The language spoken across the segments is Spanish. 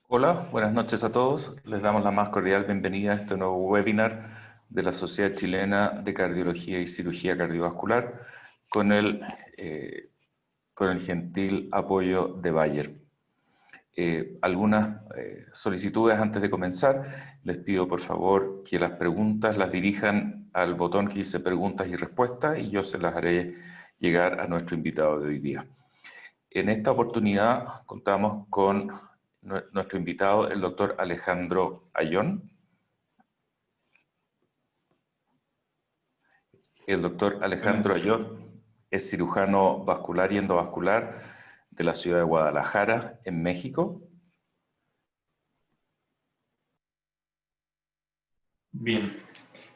Hola, buenas noches a todos. Les damos la más cordial bienvenida a este nuevo webinar de la Sociedad Chilena de Cardiología y Cirugía Cardiovascular con el gentil apoyo de Bayer. Algunas solicitudes antes de comenzar. Les pido por favor que las preguntas las dirijan al botón que dice preguntas y respuestas y yo se las haré llegar a nuestro invitado de hoy día. En esta oportunidad contamos con nuestro invitado, el doctor Alejandro Ayón. El doctor Alejandro Ayón es cirujano vascular y endovascular de la ciudad de Guadalajara, en México. Bien,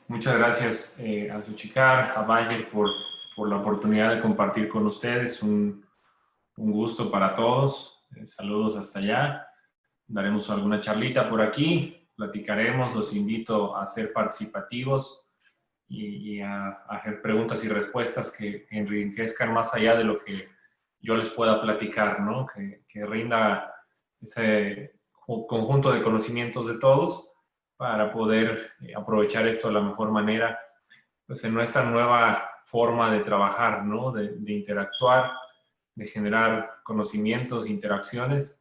muchas gracias a Xochitl, a Bayer por la oportunidad de compartir con ustedes. Un gusto para todos. Saludos hasta allá. Daremos alguna charlita por aquí, platicaremos, los invito a ser participativos y a hacer preguntas y respuestas que enriquezcan más allá de lo que yo les pueda platicar, ¿no? Que rinda ese conjunto de conocimientos de todos para poder aprovechar esto de la mejor manera, pues en nuestra nueva forma de trabajar, ¿no? De interactuar, de generar conocimientos, interacciones,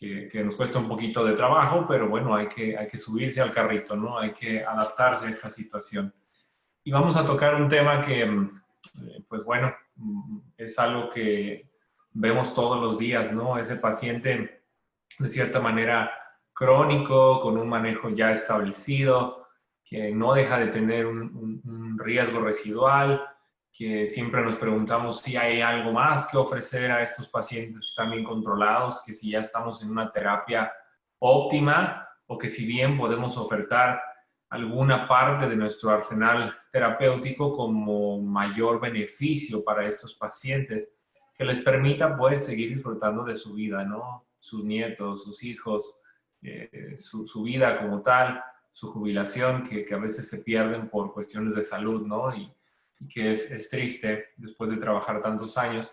que nos cuesta un poquito de trabajo, pero bueno, hay que subirse al carrito, ¿no? Hay que adaptarse a esta situación. Y vamos a tocar un tema que, pues bueno, es algo que vemos todos los días, ¿no? Ese paciente, de cierta manera, crónico, con un manejo ya establecido, que no deja de tener un riesgo residual, que siempre nos preguntamos si hay algo más que ofrecer a estos pacientes que están bien controlados, que si ya estamos en una terapia óptima o que si bien podemos ofertar alguna parte de nuestro arsenal terapéutico como mayor beneficio para estos pacientes que les permita pues seguir disfrutando de su vida, ¿no? Sus nietos, sus hijos, su vida como tal, su jubilación, que a veces se pierden por cuestiones de salud, ¿no? Y que es triste, después de trabajar tantos años,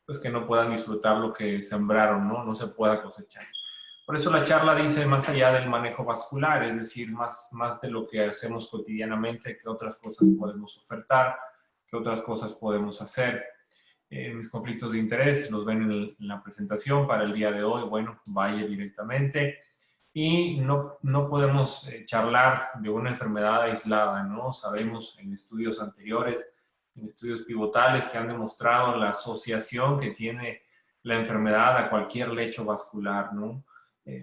pues que no puedan disfrutar lo que sembraron, ¿no? No se pueda cosechar. Por eso la charla dice más allá del manejo vascular, es decir, más de lo que hacemos cotidianamente, qué otras cosas podemos ofertar, qué otras cosas podemos hacer. Mis conflictos de interés los ven en la presentación para el día de hoy. Bueno, vaya directamente. Y no podemos charlar de una enfermedad aislada, ¿no? Sabemos en estudios anteriores, en estudios pivotales que han demostrado la asociación que tiene la enfermedad a cualquier lecho vascular, ¿no?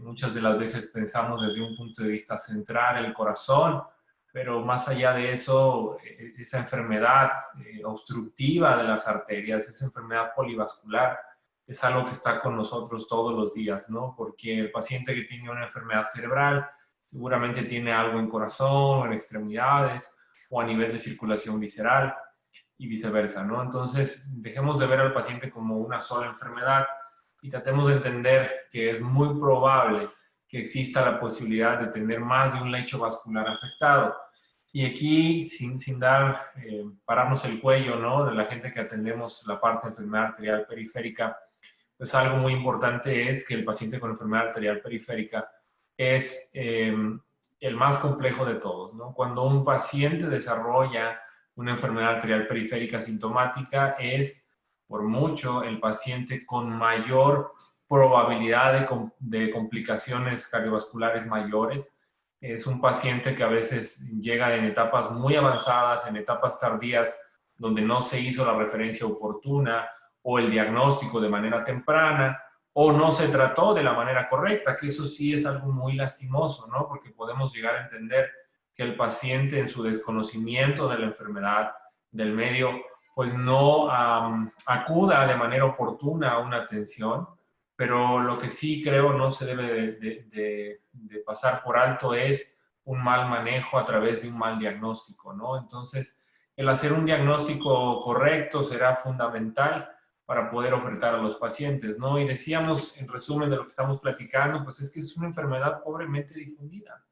Muchas de las veces pensamos desde un punto de vista central, el corazón, pero más allá de eso, esa enfermedad obstructiva de las arterias, esa enfermedad polivascular, es algo que está con nosotros todos los días, ¿no? Porque el paciente que tiene una enfermedad cerebral seguramente tiene algo en corazón, en extremidades o a nivel de circulación visceral y viceversa, ¿no? Entonces, dejemos de ver al paciente como una sola enfermedad y tratemos de entender que es muy probable que exista la posibilidad de tener más de un lecho vascular afectado. Y aquí, sin pararnos el cuello, ¿no? De la gente que atendemos la parte de enfermedad arterial periférica, pues algo muy importante es que el paciente con enfermedad arterial periférica es el más complejo de todos, ¿no? Cuando un paciente desarrolla una enfermedad arterial periférica sintomática, es por mucho el paciente con mayor probabilidad de complicaciones cardiovasculares mayores. Es un paciente que a veces llega en etapas muy avanzadas, en etapas tardías, donde no se hizo la referencia oportuna o el diagnóstico de manera temprana, o no se trató de la manera correcta, que eso sí es algo muy lastimoso, ¿no? Porque podemos llegar a entender que el paciente en su desconocimiento de la enfermedad, del medio, pues no acuda de manera oportuna a una atención, pero lo que sí creo no se debe de pasar por alto es un mal manejo a través de un mal diagnóstico, ¿no? Entonces, el hacer un diagnóstico correcto será fundamental para poder ofertar a los pacientes, ¿no? Y decíamos, en resumen de lo que estamos platicando, pues es que es una enfermedad pobremente difundida.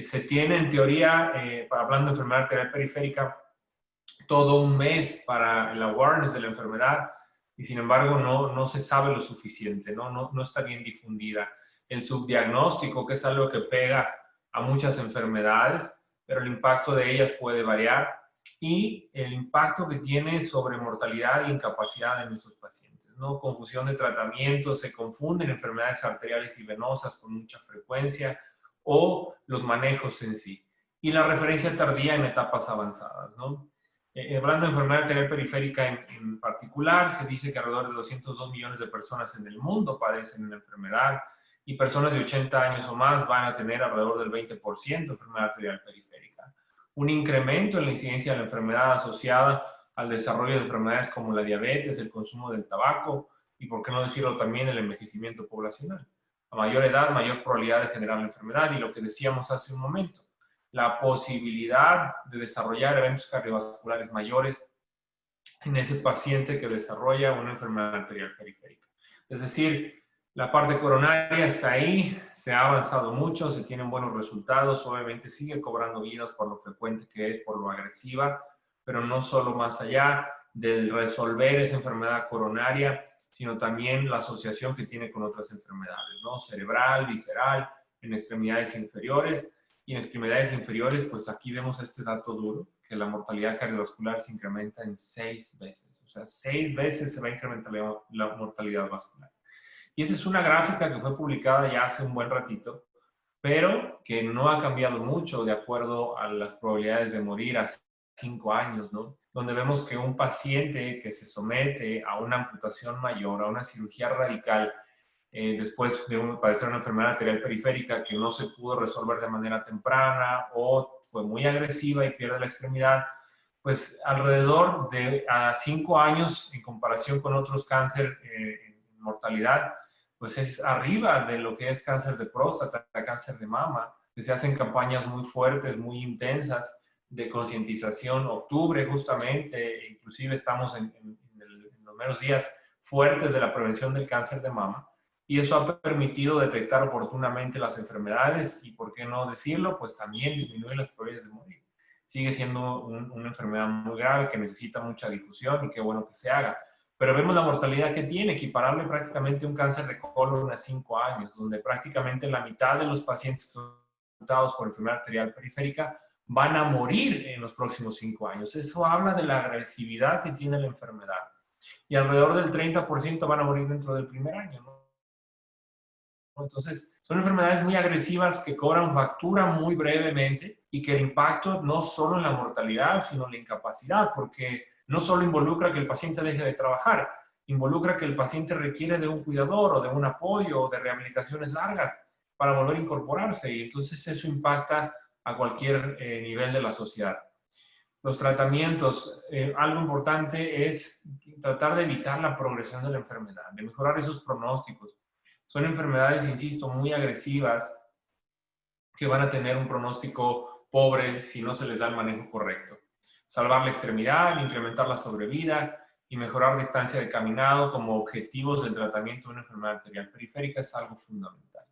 Se tiene, en teoría, hablando de enfermedad arterial periférica, todo un mes para el awareness de la enfermedad y sin embargo no se sabe lo suficiente, no está bien difundida. El subdiagnóstico, que es algo que pega a muchas enfermedades, pero el impacto de ellas puede variar, y el impacto que tiene sobre mortalidad e incapacidad de nuestros pacientes, ¿no? Confusión de tratamientos, se confunden enfermedades arteriales y venosas con mucha frecuencia, o los manejos en sí. Y la referencia tardía en etapas avanzadas, ¿no? Hablando de enfermedad arterial periférica en particular, se dice que alrededor de 202 millones de personas en el mundo padecen la enfermedad, y personas de 80 años o más van a tener alrededor del 20% de enfermedad arterial periférica. Un incremento en la incidencia de la enfermedad asociada al desarrollo de enfermedades como la diabetes, el consumo del tabaco y, por qué no decirlo, también el envejecimiento poblacional. A mayor edad, mayor probabilidad de generar la enfermedad, y lo que decíamos hace un momento, la posibilidad de desarrollar eventos cardiovasculares mayores en ese paciente que desarrolla una enfermedad arterial periférica. Es decir, la parte coronaria está ahí, se ha avanzado mucho, se tienen buenos resultados, obviamente sigue cobrando vidas por lo frecuente que es, por lo agresiva, pero no solo más allá de resolver esa enfermedad coronaria, sino también la asociación que tiene con otras enfermedades, ¿no? Cerebral, visceral, en extremidades inferiores. Y en extremidades inferiores, pues aquí vemos este dato duro, que la mortalidad cardiovascular se incrementa en 6 veces. O sea, 6 veces se va a incrementar la mortalidad vascular. Y esa es una gráfica que fue publicada ya hace un buen ratito, pero que no ha cambiado mucho de acuerdo a las probabilidades de morir a 5 años, ¿no? Donde vemos que un paciente que se somete a una amputación mayor, a una cirugía radical, después de padecer una enfermedad arterial periférica que no se pudo resolver de manera temprana o fue muy agresiva y pierde la extremidad, pues alrededor de 5 años en comparación con otros cánceres en mortalidad, pues es arriba de lo que es cáncer de próstata, cáncer de mama, que se hacen campañas muy fuertes, muy intensas de concientización. Octubre justamente, inclusive estamos en los meros días fuertes de la prevención del cáncer de mama, y eso ha permitido detectar oportunamente las enfermedades y, por qué no decirlo, pues también disminuir las probabilidades de morir. Sigue siendo una enfermedad muy grave que necesita mucha difusión y qué bueno que se haga. Pero vemos la mortalidad que tiene, equiparable prácticamente a un cáncer de colon a 5 años, donde prácticamente la mitad de los pacientes tratados por enfermedad arterial periférica van a morir en los próximos 5 años. Eso habla de la agresividad que tiene la enfermedad. Y alrededor del 30% van a morir dentro del primer año, ¿no? Entonces, son enfermedades muy agresivas que cobran factura muy brevemente, y que el impacto no solo en la mortalidad, sino en la incapacidad, porque no solo involucra que el paciente deje de trabajar, involucra que el paciente requiere de un cuidador o de un apoyo o de rehabilitaciones largas para volver a incorporarse, y entonces eso impacta a cualquier nivel de la sociedad. Los tratamientos, algo importante es tratar de evitar la progresión de la enfermedad, de mejorar esos pronósticos. Son enfermedades, insisto, muy agresivas, que van a tener un pronóstico pobre si no se les da el manejo correcto. Salvar la extremidad, incrementar la sobrevida y mejorar distancia de caminado como objetivos del tratamiento de una enfermedad arterial periférica es algo fundamental.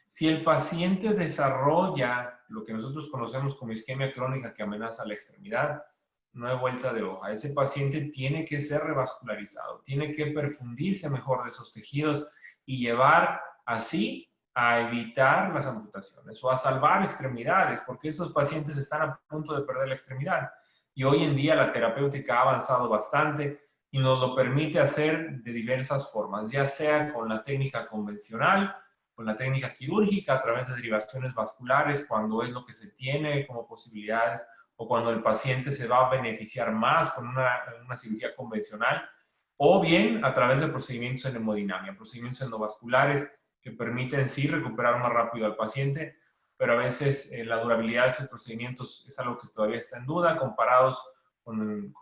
Si el paciente desarrolla lo que nosotros conocemos como isquemia crónica que amenaza la extremidad, no hay vuelta de hoja. Ese paciente tiene que ser revascularizado, tiene que perfundirse mejor de esos tejidos y llevar así a evitar las amputaciones o a salvar extremidades, porque esos pacientes están a punto de perder la extremidad. Y hoy en día la terapéutica ha avanzado bastante y nos lo permite hacer de diversas formas, ya sea con la técnica convencional, con la técnica quirúrgica, a través de derivaciones vasculares, cuando es lo que se tiene como posibilidades, o cuando el paciente se va a beneficiar más con una cirugía convencional, o bien a través de procedimientos en hemodinamia, procedimientos endovasculares que permiten sí recuperar más rápido al paciente, pero a veces la durabilidad de esos procedimientos es algo que todavía está en duda comparados con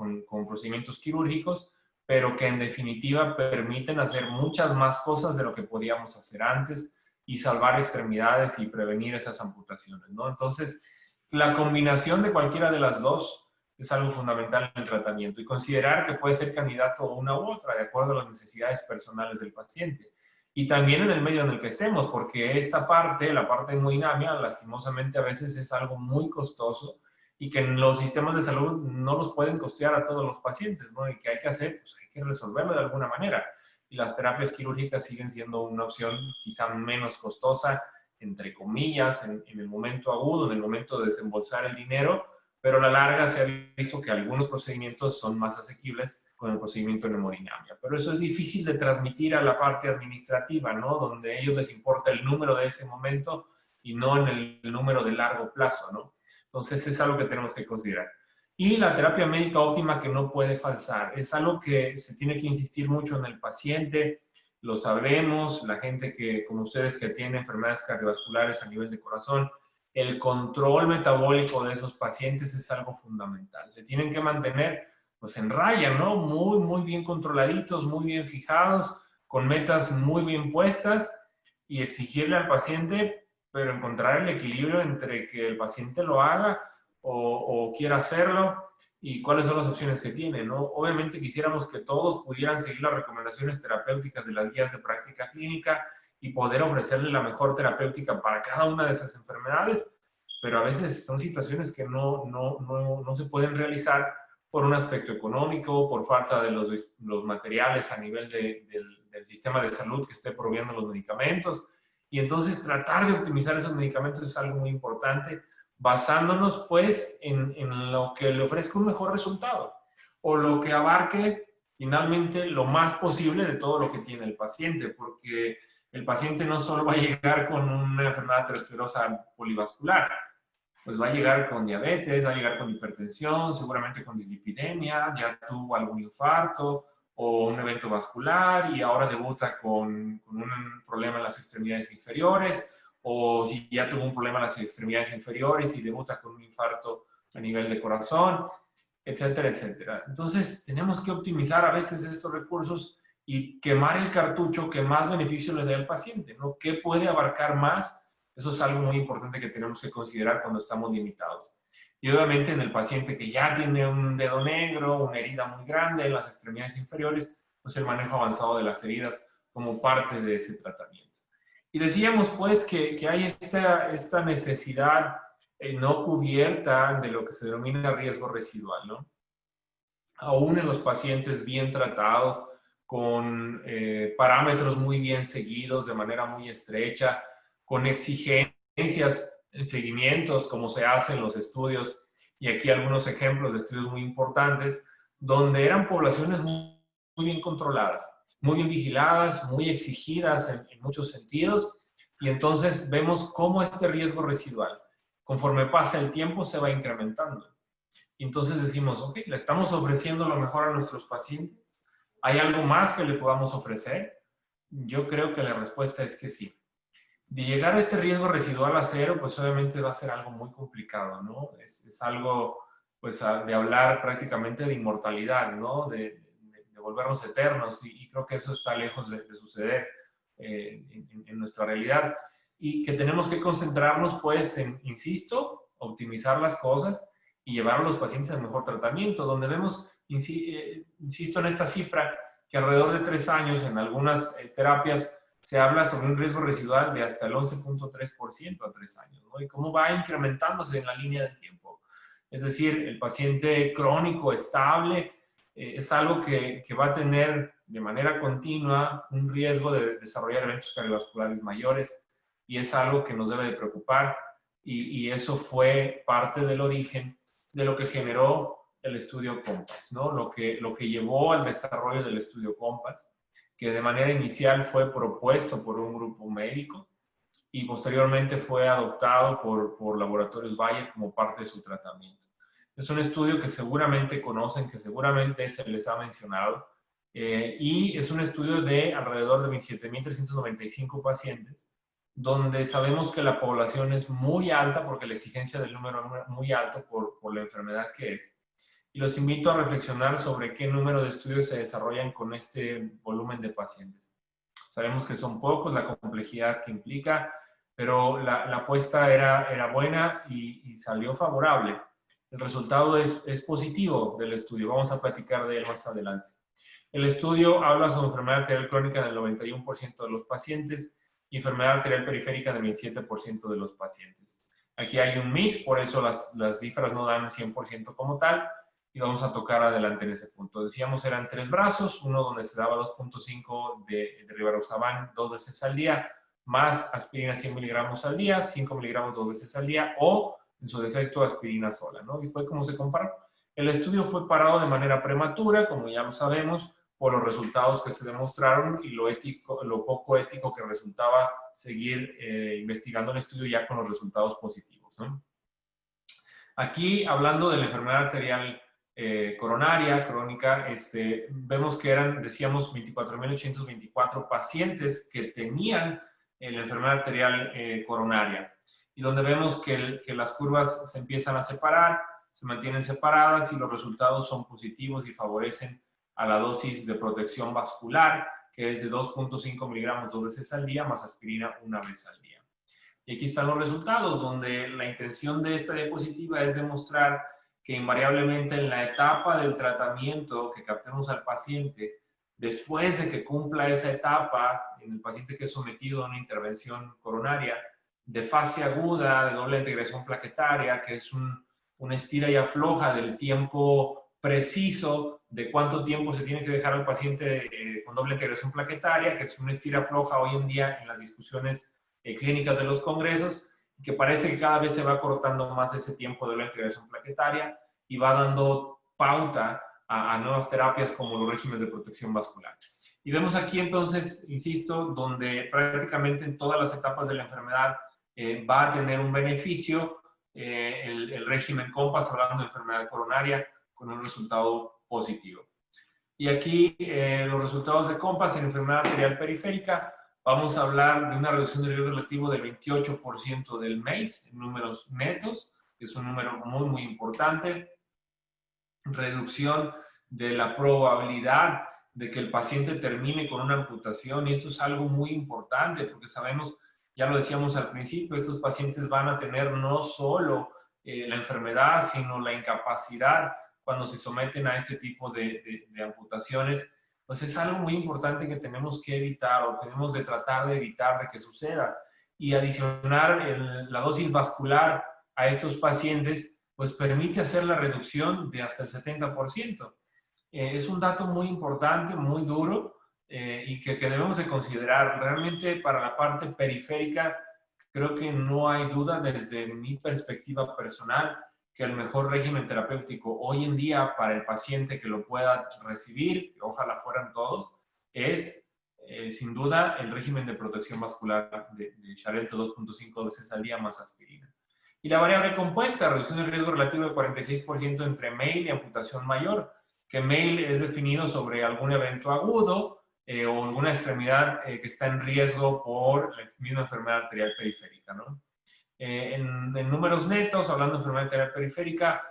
procedimientos quirúrgicos, pero que en definitiva permiten hacer muchas más cosas de lo que podíamos hacer antes y salvar extremidades y prevenir esas amputaciones, ¿no? Entonces, la combinación de cualquiera de las dos es algo fundamental en el tratamiento, y considerar que puede ser candidato a una u otra de acuerdo a las necesidades personales del paciente. Y también en el medio en el que estemos, porque esta parte, la parte de hemodinamia, lastimosamente a veces es algo muy costoso y que los sistemas de salud no los pueden costear a todos los pacientes, ¿no? Y que hay que hacer, pues hay que resolverlo de alguna manera. Y las terapias quirúrgicas siguen siendo una opción quizá menos costosa, entre comillas, en el momento agudo, en el momento de desembolsar el dinero, pero a la larga se ha visto que algunos procedimientos son más asequibles con el procedimiento en hemodinamia. Pero eso es difícil de transmitir a la parte administrativa, ¿no? Donde a ellos les importa el número de ese momento y no en el número de largo plazo, ¿no? Entonces es algo que tenemos que considerar. Y la terapia médica óptima que no puede faltar. Es algo que se tiene que insistir mucho en el paciente. Lo sabremos, la gente que, como ustedes, que tiene enfermedades cardiovasculares a nivel de corazón, el control metabólico de esos pacientes es algo fundamental. Se tienen que mantener pues en raya, ¿no? Muy, muy bien controladitos, muy bien fijados, con metas muy bien puestas y exigirle al paciente, pero encontrar el equilibrio entre que el paciente lo haga o quiera hacerlo y cuáles son las opciones que tiene, ¿no? Obviamente quisiéramos que todos pudieran seguir las recomendaciones terapéuticas de las guías de práctica clínica y poder ofrecerle la mejor terapéutica para cada una de esas enfermedades, pero a veces son situaciones que no se pueden realizar por un aspecto económico, por falta de los materiales a nivel del sistema de salud que esté proveyendo los medicamentos. Y entonces tratar de optimizar esos medicamentos es algo muy importante, basándonos pues en lo que le ofrezca un mejor resultado o lo que abarque finalmente lo más posible de todo lo que tiene el paciente, porque el paciente no solo va a llegar con una enfermedad aterosclerosa polivascular, pues va a llegar con diabetes, va a llegar con hipertensión, seguramente con dislipidemia, ya tuvo algún infarto o un evento vascular y ahora debuta con un problema en las extremidades inferiores, o si ya tuvo un problema en las extremidades inferiores y debuta con un infarto a nivel de corazón, etcétera, etcétera. Entonces, tenemos que optimizar a veces estos recursos y quemar el cartucho que más beneficio le dé al paciente, ¿no? ¿Qué puede abarcar más? Eso es algo muy importante que tenemos que considerar cuando estamos limitados. Y obviamente en el paciente que ya tiene un dedo negro, una herida muy grande en las extremidades inferiores, pues el manejo avanzado de las heridas como parte de ese tratamiento. Y decíamos pues que hay esta necesidad no cubierta de lo que se denomina riesgo residual, ¿no? Aún en los pacientes bien tratados, con parámetros muy bien seguidos, de manera muy estrecha, con exigencias en seguimientos, como se hace en los estudios, y aquí algunos ejemplos de estudios muy importantes, donde eran poblaciones muy bien controladas, muy bien vigiladas, muy exigidas en muchos sentidos, y entonces vemos cómo este riesgo residual, conforme pasa el tiempo, se va incrementando. Y entonces decimos, ok, le estamos ofreciendo lo mejor a nuestros pacientes. ¿Hay algo más que le podamos ofrecer? Yo creo que la respuesta es que sí. De llegar a este riesgo residual a cero, pues obviamente va a ser algo muy complicado, ¿no? Es algo, pues, de hablar prácticamente de inmortalidad, ¿no? De volvernos eternos, y creo que eso está lejos de suceder en nuestra realidad. Y que tenemos que concentrarnos, pues, en, insisto, optimizar las cosas y llevar a los pacientes al mejor tratamiento, donde vemos, insisto en esta cifra, que alrededor de 3 años en algunas terapias se habla sobre un riesgo residual de hasta el 11.3% a 3 años, ¿no? Y cómo va incrementándose en la línea del tiempo. Es decir, el paciente crónico estable es algo que va a tener de manera continua un riesgo de desarrollar eventos cardiovasculares mayores, y es algo que nos debe de preocupar, y eso fue parte del origen de lo que generó el estudio COMPASS, ¿no? Lo que llevó al desarrollo del estudio COMPASS, que de manera inicial fue propuesto por un grupo médico y posteriormente fue adoptado por Laboratorios Bayer como parte de su tratamiento. Es un estudio que seguramente conocen, que seguramente se les ha mencionado, y es un estudio de alrededor de 27.395 pacientes, donde sabemos que la población es muy alta porque la exigencia del número es muy alto por la enfermedad que es. Y los invito a reflexionar sobre qué número de estudios se desarrollan con este volumen de pacientes. Sabemos que son pocos, la complejidad que implica, pero la apuesta era buena y salió favorable. El resultado es positivo del estudio. Vamos a platicar de él más adelante. El estudio habla sobre enfermedad arterial crónica del 91% de los pacientes y enfermedad arterial periférica del 27% de los pacientes. Aquí hay un mix, por eso las cifras no dan 100% como tal, y vamos a tocar adelante en ese punto. Decíamos eran 3 brazos, uno donde se daba 2.5 de rivaroxaban 2 veces al día, más aspirina 100 miligramos al día, 5 miligramos 2 veces al día, o en su defecto aspirina sola, ¿no? Y fue como se comparó. El estudio fue parado de manera prematura, como ya lo sabemos, por los resultados que se demostraron y lo poco ético que resultaba seguir investigando el estudio ya con los resultados positivos, ¿no? Aquí, hablando de la enfermedad arterial coronaria, crónica, vemos que eran, decíamos, 24.824 pacientes que tenían la enfermedad arterial coronaria, y donde vemos que las curvas se empiezan a separar, se mantienen separadas y los resultados son positivos y favorecen a la dosis de protección vascular, que es de 2.5 miligramos 2 veces al día, más aspirina 1 vez al día. Y aquí están los resultados, donde la intención de esta diapositiva es demostrar que invariablemente en la etapa del tratamiento que captemos al paciente, después de que cumpla esa etapa, en el paciente que es sometido a una intervención coronaria, de fase aguda, de doble integración plaquetaria, que es una estira y afloja del tiempo preciso de cuánto tiempo se tiene que dejar al paciente con doble integración plaquetaria, que es una estira afloja hoy en día en las discusiones clínicas de los congresos, y que parece que cada vez se va acortando más ese tiempo de la integración plaquetaria y va dando pauta a nuevas terapias como los regímenes de protección vascular. Y vemos aquí entonces, insisto, donde prácticamente en todas las etapas de la enfermedad va a tener un beneficio el régimen COMPASS, hablando de enfermedad coronaria, con un resultado positivo. Y aquí los resultados de COMPASS en enfermedad arterial periférica. Vamos a hablar de una reducción del riesgo relativo del 28% del MACE en números netos, que es un número muy, muy importante. Reducción de la probabilidad de que el paciente termine con una amputación, y esto es algo muy importante porque sabemos, ya lo decíamos al principio, estos pacientes van a tener no solo la enfermedad, sino la incapacidad cuando se someten a este tipo de amputaciones. Pues es algo muy importante que tenemos que evitar, o tenemos de tratar de evitar de que suceda. Y adicionar la dosis vascular a estos pacientes, pues permite hacer la reducción de hasta el 70%. Es un dato muy importante, muy duro, y que debemos de considerar. Realmente para la parte periférica, creo que no hay duda desde mi perspectiva personal que el mejor régimen terapéutico hoy en día para el paciente que lo pueda recibir, ojalá fueran todos, es sin duda el régimen de protección vascular de Xarelto 2.5 veces al día más aspirina. Y la variable compuesta, reducción del riesgo relativo de 46% entre MAIL y amputación mayor, que MAIL es definido sobre algún evento agudo o alguna extremidad que está en riesgo por la misma enfermedad arterial periférica, ¿no? En números netos, hablando de enfermedad arterial periférica,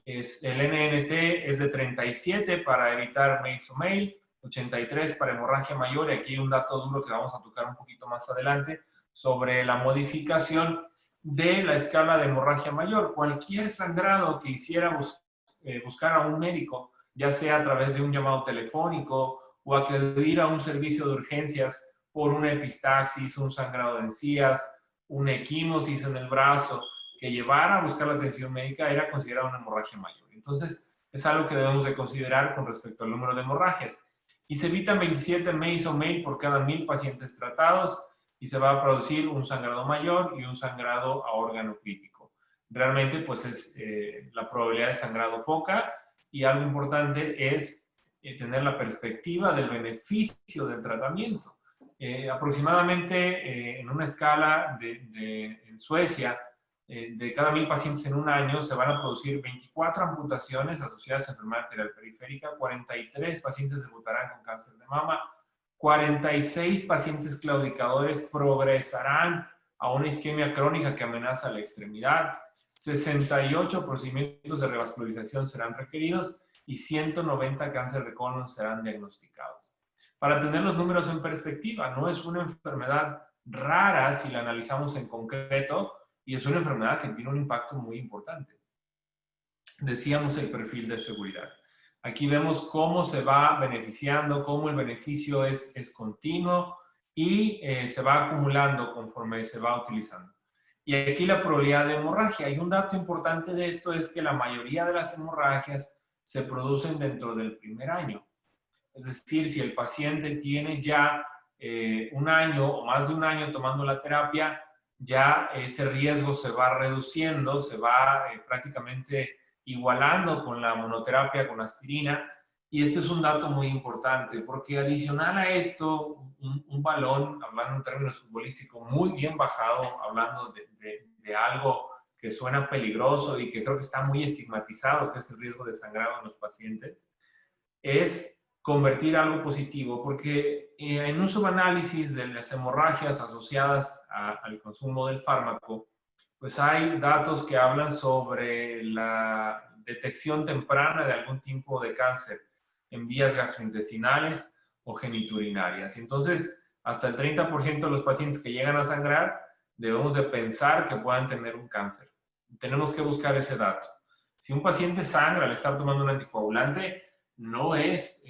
el NNT es de 37 para evitar MACE o MAIL, 83 para hemorragia mayor, y aquí hay un dato duro que vamos a tocar un poquito más adelante sobre la modificación de la escala de hemorragia mayor. Cualquier sangrado que hiciera buscar a un médico, ya sea a través de un llamado telefónico o acudir a un servicio de urgencias por una epistaxis, un sangrado de encías, una equimosis en el brazo, que llevara a buscar la atención médica, era considerada una hemorragia mayor. Entonces, es algo que debemos de considerar con respecto al número de hemorragias. Y se evitan 27 MACE o MAIL por cada 1000 pacientes tratados, y se va a producir un sangrado mayor y un sangrado a órgano crítico. Realmente, pues es la probabilidad de sangrado poca, y algo importante es tener la perspectiva del beneficio del tratamiento. Aproximadamente en una escala en Suecia, de cada 1000 pacientes en un año se van a producir 24 amputaciones asociadas a enfermedad arterial periférica, 43 pacientes debutarán con cáncer de mama, 46 pacientes claudicadores progresarán a una isquemia crónica que amenaza la extremidad, 68 procedimientos de revascularización serán requeridos y 190 cáncer de colon serán diagnosticados. Para tener los números en perspectiva, no es una enfermedad rara si la analizamos en concreto, y es una enfermedad que tiene un impacto muy importante. Decíamos el perfil de seguridad. Aquí vemos cómo se va beneficiando, cómo el beneficio es continuo y se va acumulando conforme se va utilizando. Y aquí la probabilidad de hemorragia. Y un dato importante de esto es que la mayoría de las hemorragias se producen dentro del primer año. Es decir, si el paciente tiene ya un año o más de un año tomando la terapia, ya ese riesgo se va reduciendo, se va prácticamente igualando con la monoterapia, con aspirina. Y este es un dato muy importante, porque adicional a esto, un balón, hablando en términos futbolísticos, muy bien bajado, hablando de algo que suena peligroso y que creo que está muy estigmatizado, que es el riesgo de sangrado en los pacientes, es convertir algo positivo, porque en un subanálisis de las hemorragias asociadas al consumo del fármaco, pues hay datos que hablan sobre la detección temprana de algún tipo de cáncer en vías gastrointestinales o geniturinarias. Entonces, hasta el 30% de los pacientes que llegan a sangrar debemos de pensar que puedan tener un cáncer. Tenemos que buscar ese dato. Si un paciente sangra al estar tomando un anticoagulante, no es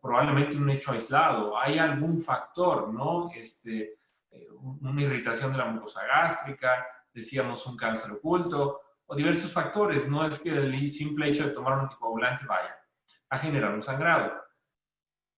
probablemente un hecho aislado. Hay algún factor, ¿no? Una irritación de la mucosa gástrica, decíamos un cáncer oculto, o diversos factores. No es que el simple hecho de tomar un anticoagulante vaya a generar un sangrado.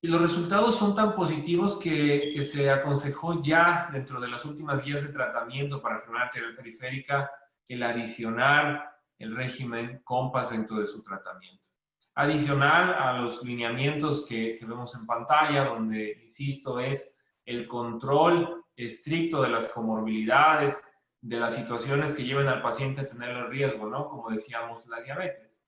Y los resultados son tan positivos que se aconsejó ya dentro de las últimas guías de tratamiento para enfermedad arterial periférica el adicionar el régimen COMPASS dentro de su tratamiento. Adicional a los lineamientos que vemos en pantalla, donde, insisto, es el control estricto de las comorbilidades, de las situaciones que lleven al paciente a tener el riesgo, ¿no? Como decíamos, la diabetes.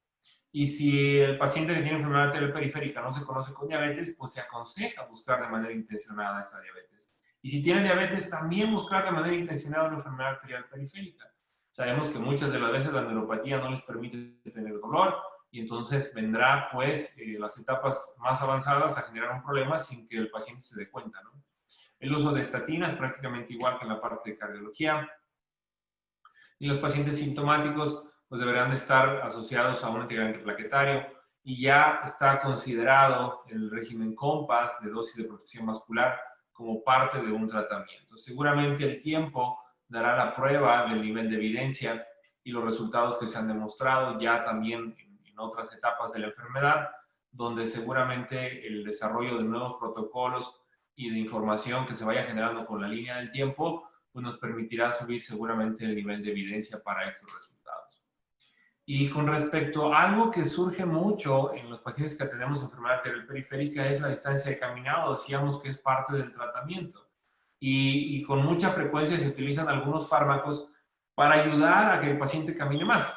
Y si el paciente que tiene enfermedad arterial periférica no se conoce con diabetes, pues se aconseja buscar de manera intencionada esa diabetes. Y si tiene diabetes, también buscar de manera intencionada una enfermedad arterial periférica. Sabemos que muchas de las veces la neuropatía no les permite tener dolor y entonces vendrá pues las etapas más avanzadas a generar un problema sin que el paciente se dé cuenta, ¿no? El uso de estatinas prácticamente igual que en la parte de cardiología. Y los pacientes sintomáticos pues deberán de estar asociados a un anticoagulante plaquetario y ya está considerado el régimen COMPASS de dosis de protección vascular como parte de un tratamiento. Seguramente el tiempo dará la prueba del nivel de evidencia y los resultados que se han demostrado ya también en otras etapas de la enfermedad, donde seguramente el desarrollo de nuevos protocolos y de información que se vaya generando con la línea del tiempo pues nos permitirá subir seguramente el nivel de evidencia para estos resultados. Y con respecto a algo que surge mucho en los pacientes que tenemos enfermedad arterial periférica es la distancia de caminado. Decíamos que es parte del tratamiento. Y con mucha frecuencia se utilizan algunos fármacos para ayudar a que el paciente camine más.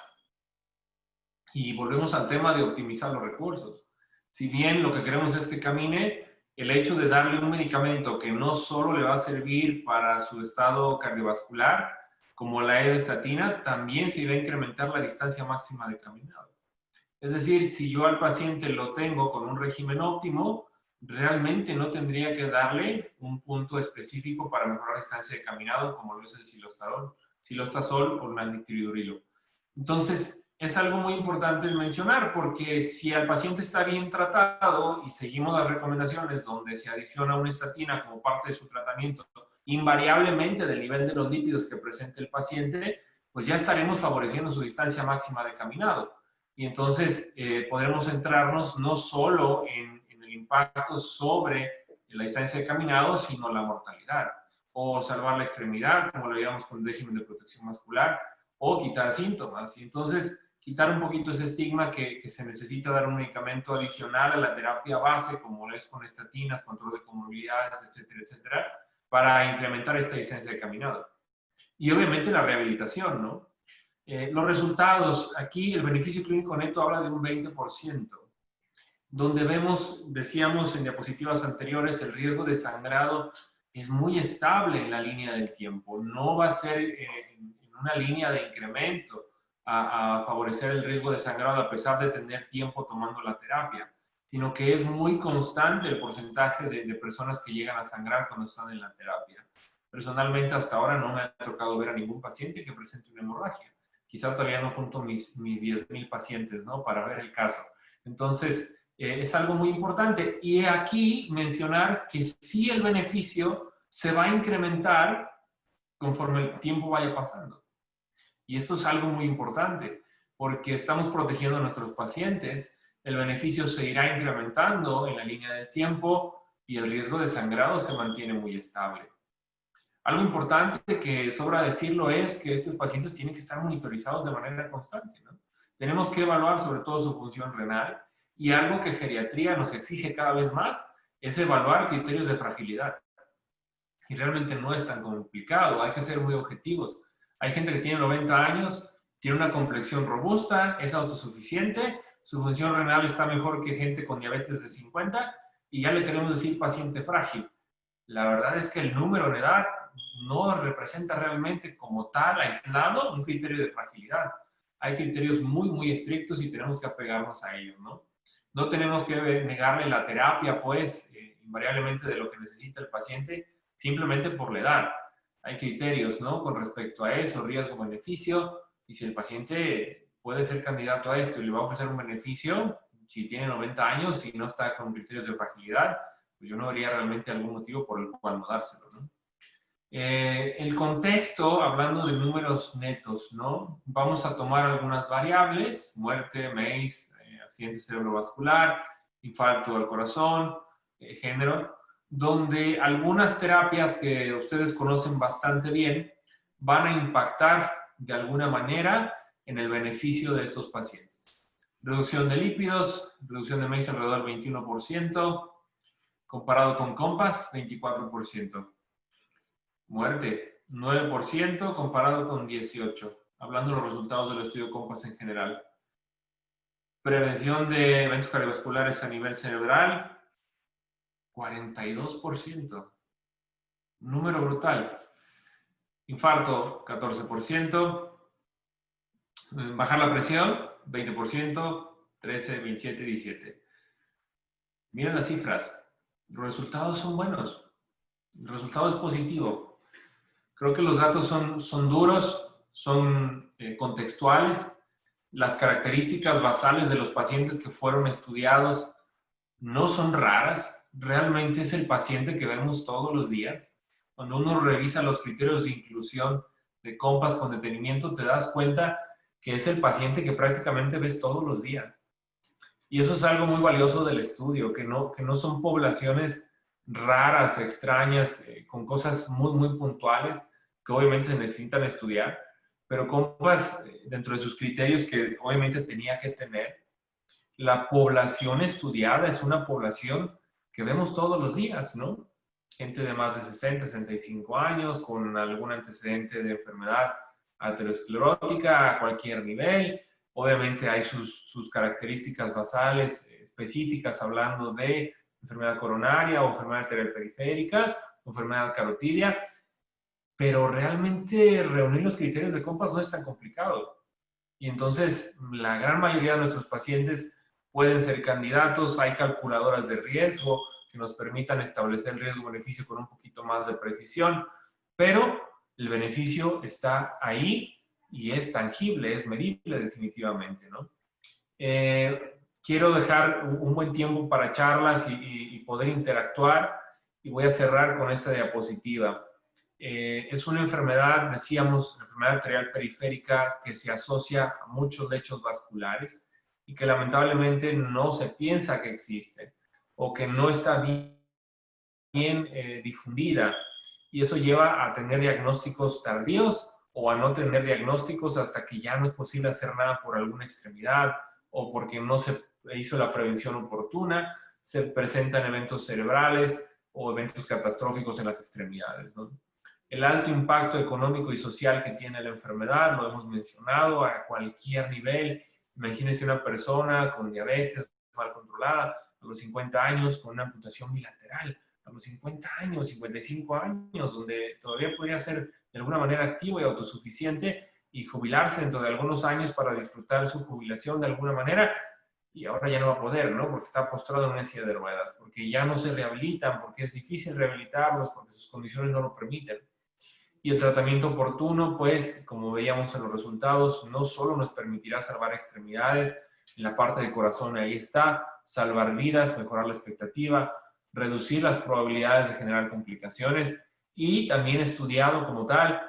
Y volvemos al tema de optimizar los recursos. Si bien lo que queremos es que camine, el hecho de darle un medicamento que no solo le va a servir para su estado cardiovascular, como la estatina, también se va a incrementar la distancia máxima de caminado. Es decir, si yo al paciente lo tengo con un régimen óptimo, realmente no tendría que darle un punto específico para mejorar la distancia de caminado, como lo es el silostazol o el naltrexonidrilo. Entonces, es algo muy importante mencionar porque si el paciente está bien tratado y seguimos las recomendaciones donde se adiciona una estatina como parte de su tratamiento, invariablemente del nivel de los lípidos que presente el paciente, pues ya estaremos favoreciendo su distancia máxima de caminado. Y entonces podremos centrarnos no solo en el impacto sobre la distancia de caminado, sino la mortalidad, o salvar la extremidad, como lo veíamos con el régimen de protección muscular, o quitar síntomas. Y entonces quitar un poquito ese estigma que se necesita dar un medicamento adicional a la terapia base, como lo es con estatinas, control de comorbilidades, etcétera, etcétera, para incrementar esta distancia de caminado. Y obviamente la rehabilitación, ¿no? Los resultados, aquí el beneficio clínico neto habla de un 20%, donde vemos, decíamos en diapositivas anteriores, el riesgo de sangrado es muy estable en la línea del tiempo, no va a ser en una línea de incremento a favorecer el riesgo de sangrado a pesar de tener tiempo tomando la terapia, sino que es muy constante el porcentaje de personas que llegan a sangrar cuando están en la terapia. Personalmente hasta ahora no me ha tocado ver a ningún paciente que presente una hemorragia. Quizá todavía no junto mis 10,000 pacientes, ¿no? Para ver el caso. Entonces, es algo muy importante. Y aquí mencionar que sí el beneficio se va a incrementar conforme el tiempo vaya pasando. Y esto es algo muy importante, porque estamos protegiendo a nuestros pacientes, el beneficio se irá incrementando en la línea del tiempo y el riesgo de sangrado se mantiene muy estable. Algo importante que sobra decirlo es que estos pacientes tienen que estar monitorizados de manera constante, ¿no? Tenemos que evaluar sobre todo su función renal y algo que geriatría nos exige cada vez más es evaluar criterios de fragilidad. Y realmente no es tan complicado, hay que ser muy objetivos. Hay gente que tiene 90 años, tiene una complexión robusta, es autosuficiente, su función renal está mejor que gente con diabetes de 50 y ya le queremos decir paciente frágil. La verdad es que el número en edad no representa realmente como tal, aislado, un criterio de fragilidad. Hay criterios muy, muy estrictos y tenemos que apegarnos a ellos, ¿no? No tenemos que negarle la terapia, pues, invariablemente de lo que necesita el paciente, simplemente por la edad. Hay criterios, ¿no? Con respecto a eso, riesgo-beneficio, y si el paciente puede ser candidato a esto y le va a ofrecer un beneficio, si tiene 90 años y no está con criterios de fragilidad, pues yo no vería realmente algún motivo por el cual no dárselo, ¿no? El contexto, hablando de números netos, ¿no? Vamos a tomar algunas variables, muerte, MACE, accidente cerebrovascular, infarto al corazón, género, donde algunas terapias que ustedes conocen bastante bien van a impactar de alguna manera en el beneficio de estos pacientes. Reducción de lípidos, reducción de MACE alrededor del 21%, comparado con COMPASS, 24%. Muerte, 9% comparado con 18%, hablando de los resultados del estudio COMPASS en general. Prevención de eventos cardiovasculares a nivel cerebral, 42%. Número brutal. Infarto, 14%. Bajar la presión, 20%. 13, 27, 17. Miren las cifras. Los resultados son buenos. El resultado es positivo. Creo que los datos son duros, son contextuales. Las características basales de los pacientes que fueron estudiados no son raras. Realmente es el paciente que vemos todos los días. Cuando uno revisa los criterios de inclusión de COMPASS con detenimiento, te das cuenta que es el paciente que prácticamente ves todos los días. Y eso es algo muy valioso del estudio, que no son poblaciones raras, extrañas, con cosas muy, muy puntuales que obviamente se necesitan estudiar, pero COMPASS, dentro de sus criterios que obviamente tenía que tener, la población estudiada es una población que vemos todos los días, ¿no? Gente de más de 60, 65 años, con algún antecedente de enfermedad aterosclerótica a cualquier nivel. Obviamente hay sus características basales específicas hablando de enfermedad coronaria o enfermedad arterial periférica o enfermedad carotidia, pero realmente reunir los criterios de COMPASS no es tan complicado. Y entonces la gran mayoría de nuestros pacientes pueden ser candidatos, hay calculadoras de riesgo que nos permitan establecer el riesgo-beneficio con un poquito más de precisión, pero el beneficio está ahí y es tangible, es medible definitivamente, ¿no? Quiero dejar un buen tiempo para charlas y poder interactuar y voy a cerrar con esta diapositiva. Es una enfermedad, decíamos, la enfermedad arterial periférica que se asocia a muchos lechos vasculares y que lamentablemente no se piensa que existe o que no está bien difundida. Y eso lleva a tener diagnósticos tardíos o a no tener diagnósticos hasta que ya no es posible hacer nada por alguna extremidad o porque no se hizo la prevención oportuna, se presentan eventos cerebrales o eventos catastróficos en las extremidades, ¿no? El alto impacto económico y social que tiene la enfermedad, lo hemos mencionado a cualquier nivel. Imagínense una persona con diabetes mal controlada a los 50 años con una amputación bilateral, a los 50 años, 55 años, donde todavía podría ser de alguna manera activo y autosuficiente y jubilarse dentro de algunos años para disfrutar su jubilación de alguna manera, y ahora ya no va a poder, ¿no? Porque está postrado en una silla de ruedas, porque ya no se rehabilitan, porque es difícil rehabilitarlos, porque sus condiciones no lo permiten. Y el tratamiento oportuno, pues, como veíamos en los resultados, no solo nos permitirá salvar extremidades, en la parte del corazón ahí está, salvar vidas, mejorar la expectativa, reducir las probabilidades de generar complicaciones y también estudiado como tal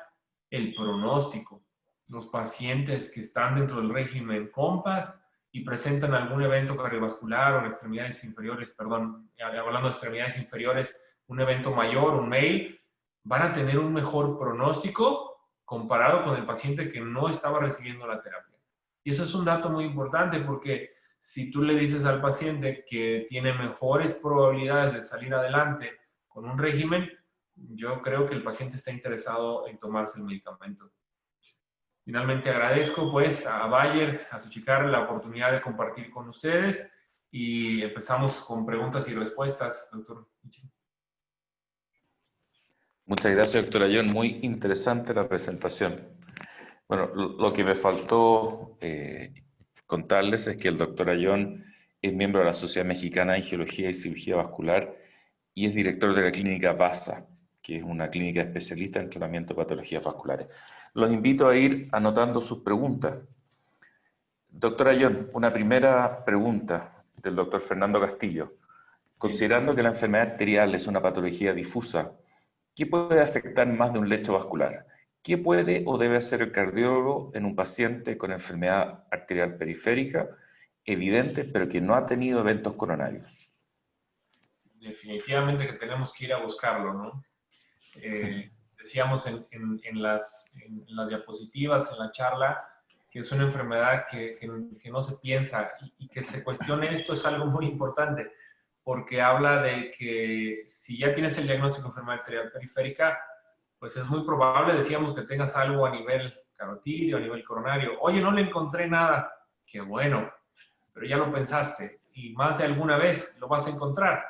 el pronóstico. Los pacientes que están dentro del régimen COMPASS y presentan algún evento cardiovascular o en extremidades inferiores, perdón, hablando de extremidades inferiores, un evento mayor, un MAIL, van a tener un mejor pronóstico comparado con el paciente que no estaba recibiendo la terapia. Y eso es un dato muy importante porque si tú le dices al paciente que tiene mejores probabilidades de salir adelante con un régimen, yo creo que el paciente está interesado en tomarse el medicamento. Finalmente agradezco pues a Bayer, a Xochitl, la oportunidad de compartir con ustedes y empezamos con preguntas y respuestas, doctor. Muchas gracias, doctora John. Muy interesante la presentación. Bueno, lo que me faltó contarles es que el doctor Ayón es miembro de la Sociedad Mexicana de Angiología y Cirugía Vascular y es director de la clínica VASA, que es una clínica especialista en tratamiento de patologías vasculares. Los invito a ir anotando sus preguntas. Doctor Ayón, una primera pregunta del doctor Fernando Castillo. Considerando que la enfermedad arterial es una patología difusa, ¿qué puede afectar más de un lecho vascular? ¿Qué puede o debe hacer el cardiólogo en un paciente con enfermedad arterial periférica evidente, pero que no ha tenido eventos coronarios? Definitivamente que tenemos que ir a buscarlo, ¿no? Decíamos en las diapositivas, en la charla, que es una enfermedad que no se piensa y que se cuestione esto es algo muy importante, porque habla de que si ya tienes el diagnóstico de enfermedad arterial periférica, pues es muy probable, decíamos, que tengas algo a nivel carotidio, a nivel coronario. Oye, no le encontré nada. Qué bueno, pero ya lo pensaste y más de alguna vez lo vas a encontrar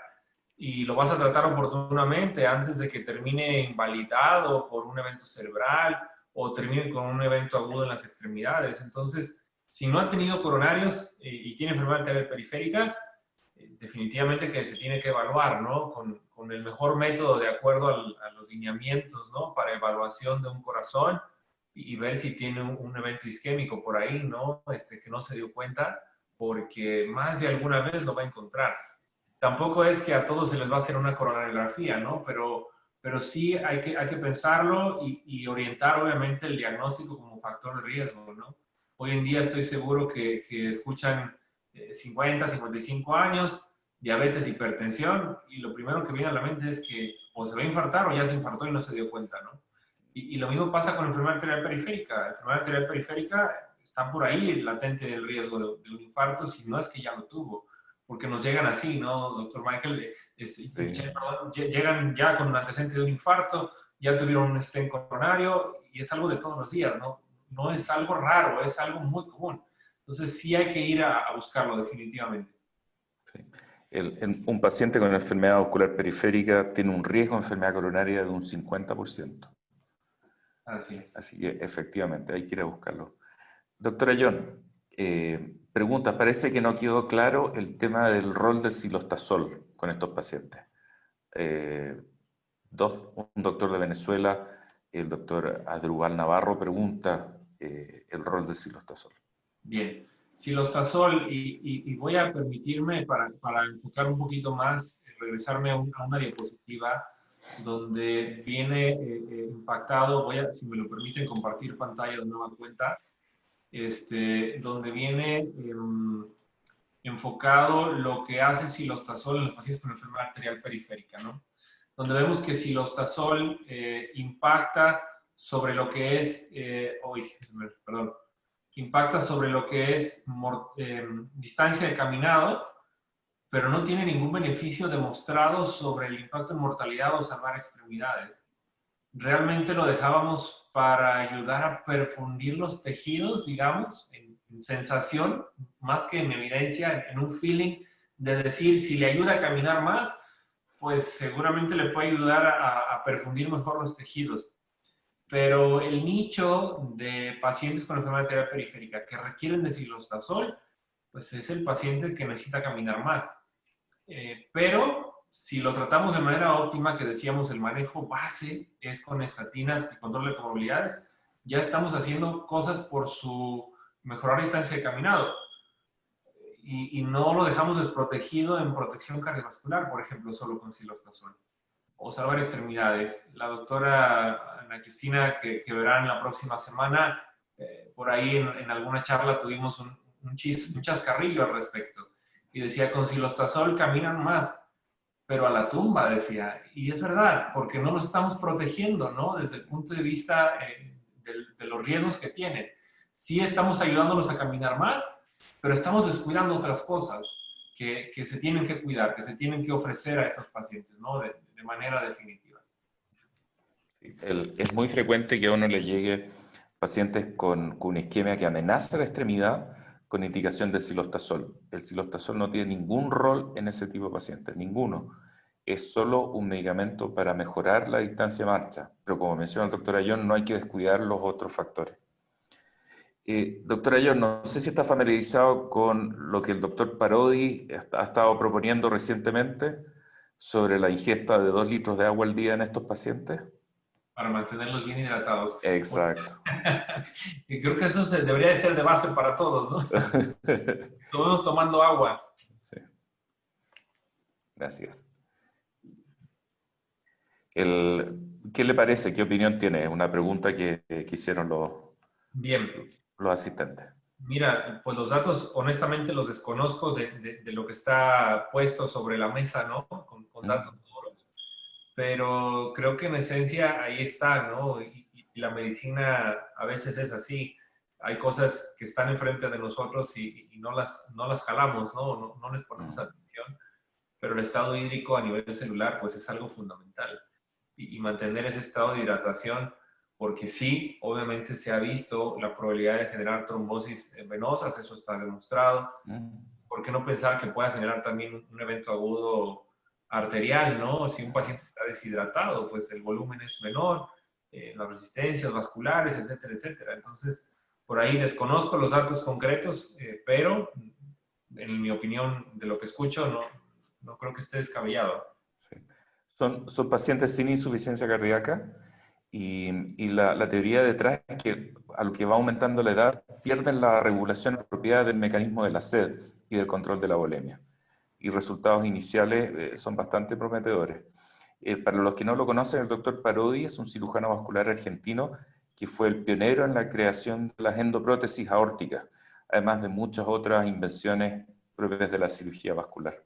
y lo vas a tratar oportunamente antes de que termine invalidado por un evento cerebral o termine con un evento agudo en las extremidades. Entonces, si no ha tenido coronarios y tiene enfermedad arterial periférica, definitivamente que se tiene que evaluar, ¿no? Con el mejor método de acuerdo a los lineamientos, ¿no? Para evaluación de un corazón y ver si tiene un evento isquémico por ahí, ¿no? Que no se dio cuenta, porque más de alguna vez lo va a encontrar. Tampoco es que a todos se les va a hacer una coronariografía, ¿no? Pero sí hay que pensarlo y orientar, obviamente, el diagnóstico como factor de riesgo, ¿no? Hoy en día estoy seguro que escuchan 50, 55 años, diabetes, hipertensión, y lo primero que viene a la mente es que o se va a infartar o ya se infartó y no se dio cuenta, ¿no? Y lo mismo pasa con la enfermedad arterial periférica. La enfermedad arterial periférica está por ahí latente el riesgo de un infarto, si no es que ya lo tuvo, porque nos llegan así, ¿no, doctor Michael? Sí. Llegan ya con un antecedente de un infarto, ya tuvieron un stent coronario, y es algo de todos los días, ¿no? No es algo raro, es algo muy común. Entonces sí hay que ir a buscarlo definitivamente. Sí. Un paciente con enfermedad vascular periférica tiene un riesgo de enfermedad coronaria de un 50%. Así es. Así que efectivamente hay que ir a buscarlo. Doctora John, pregunta, parece que no quedó claro el tema del rol del cilostazol con estos pacientes. Un doctor de Venezuela, el doctor Adrubal Navarro, pregunta el rol del cilostazol. Bien, cilostazol, y voy a permitirme para enfocar un poquito más, regresarme a una diapositiva donde viene impactado, si me lo permiten, compartir pantalla de nueva cuenta, donde viene enfocado lo que hace cilostazol en los pacientes con enfermedad arterial periférica, ¿no? Donde vemos que cilostazol impacta sobre lo que es, impacta sobre lo que es distancia de caminado, pero no tiene ningún beneficio demostrado sobre el impacto en mortalidad o salvar extremidades. Realmente lo dejábamos para ayudar a perfundir los tejidos, digamos, en sensación, más que en evidencia, en un feeling de decir, si le ayuda a caminar más, pues seguramente le puede ayudar a perfundir mejor los tejidos. Pero el nicho de pacientes con enfermedad arterial periférica que requieren de cilostazol, pues es el paciente que necesita caminar más. Pero si lo tratamos de manera óptima, que decíamos el manejo base es con estatinas y control de comorbilidades, ya estamos haciendo cosas por su mejorar la distancia de caminado. Y no lo dejamos desprotegido en protección cardiovascular, por ejemplo, solo con cilostazol. O salvar extremidades. La doctora Ana Cristina, que verán la próxima semana, por ahí en alguna charla tuvimos un chascarrillo al respecto. Y decía, con silostazol caminan más, pero a la tumba, decía. Y es verdad, porque no los estamos protegiendo, ¿no? Desde el punto de vista de los riesgos que tienen. Sí estamos ayudándolos a caminar más, pero estamos descuidando otras cosas que se tienen que cuidar, que se tienen que ofrecer a estos pacientes, ¿no? De manera definitiva. Sí, es muy frecuente que a uno le llegue pacientes con isquemia que amenaza la extremidad con indicación de silostazol. El silostazol no tiene ningún rol en ese tipo de pacientes, ninguno. Es solo un medicamento para mejorar la distancia de marcha, pero como menciona el doctor Ayón, no hay que descuidar los otros factores. Doctor Ayón, no sé si está familiarizado con lo que el doctor Parodi ha estado proponiendo recientemente sobre la ingesta de 2 litros de agua al día en estos pacientes. Para mantenerlos bien hidratados. Exacto. Y creo que eso debería de ser de base para todos, ¿no? Todos tomando agua. Sí. Gracias. ¿Qué le parece? ¿Qué opinión tiene? Una pregunta que hicieron Bien. los asistentes. Mira, pues los datos honestamente los desconozco de lo que está puesto sobre la mesa, ¿no? Con datos duros. Pero creo que en esencia ahí está, ¿no? Y la medicina a veces es así. Hay cosas que están enfrente de nosotros y no las jalamos, ¿no? No les ponemos atención. Pero el estado hídrico a nivel celular, pues es algo fundamental. Y mantener ese estado de hidratación, porque sí, obviamente se ha visto la probabilidad de generar trombosis venosas, eso está demostrado. ¿Por qué no pensar que pueda generar también un evento agudo arterial, ¿no? Si un paciente está deshidratado, pues el volumen es menor, las resistencias vasculares, etcétera, etcétera. Entonces, por ahí desconozco los datos concretos, pero en mi opinión, de lo que escucho, no creo que esté descabellado. Sí. Son pacientes sin insuficiencia cardíaca y la teoría detrás es que a lo que va aumentando la edad pierden la regulación apropiada del mecanismo de la sed y del control de la volemia. Y resultados iniciales son bastante prometedores. Para los que no lo conocen, el doctor Parodi es un cirujano vascular argentino que fue el pionero en la creación de las endoprótesis aórticas, además de muchas otras invenciones propias de la cirugía vascular.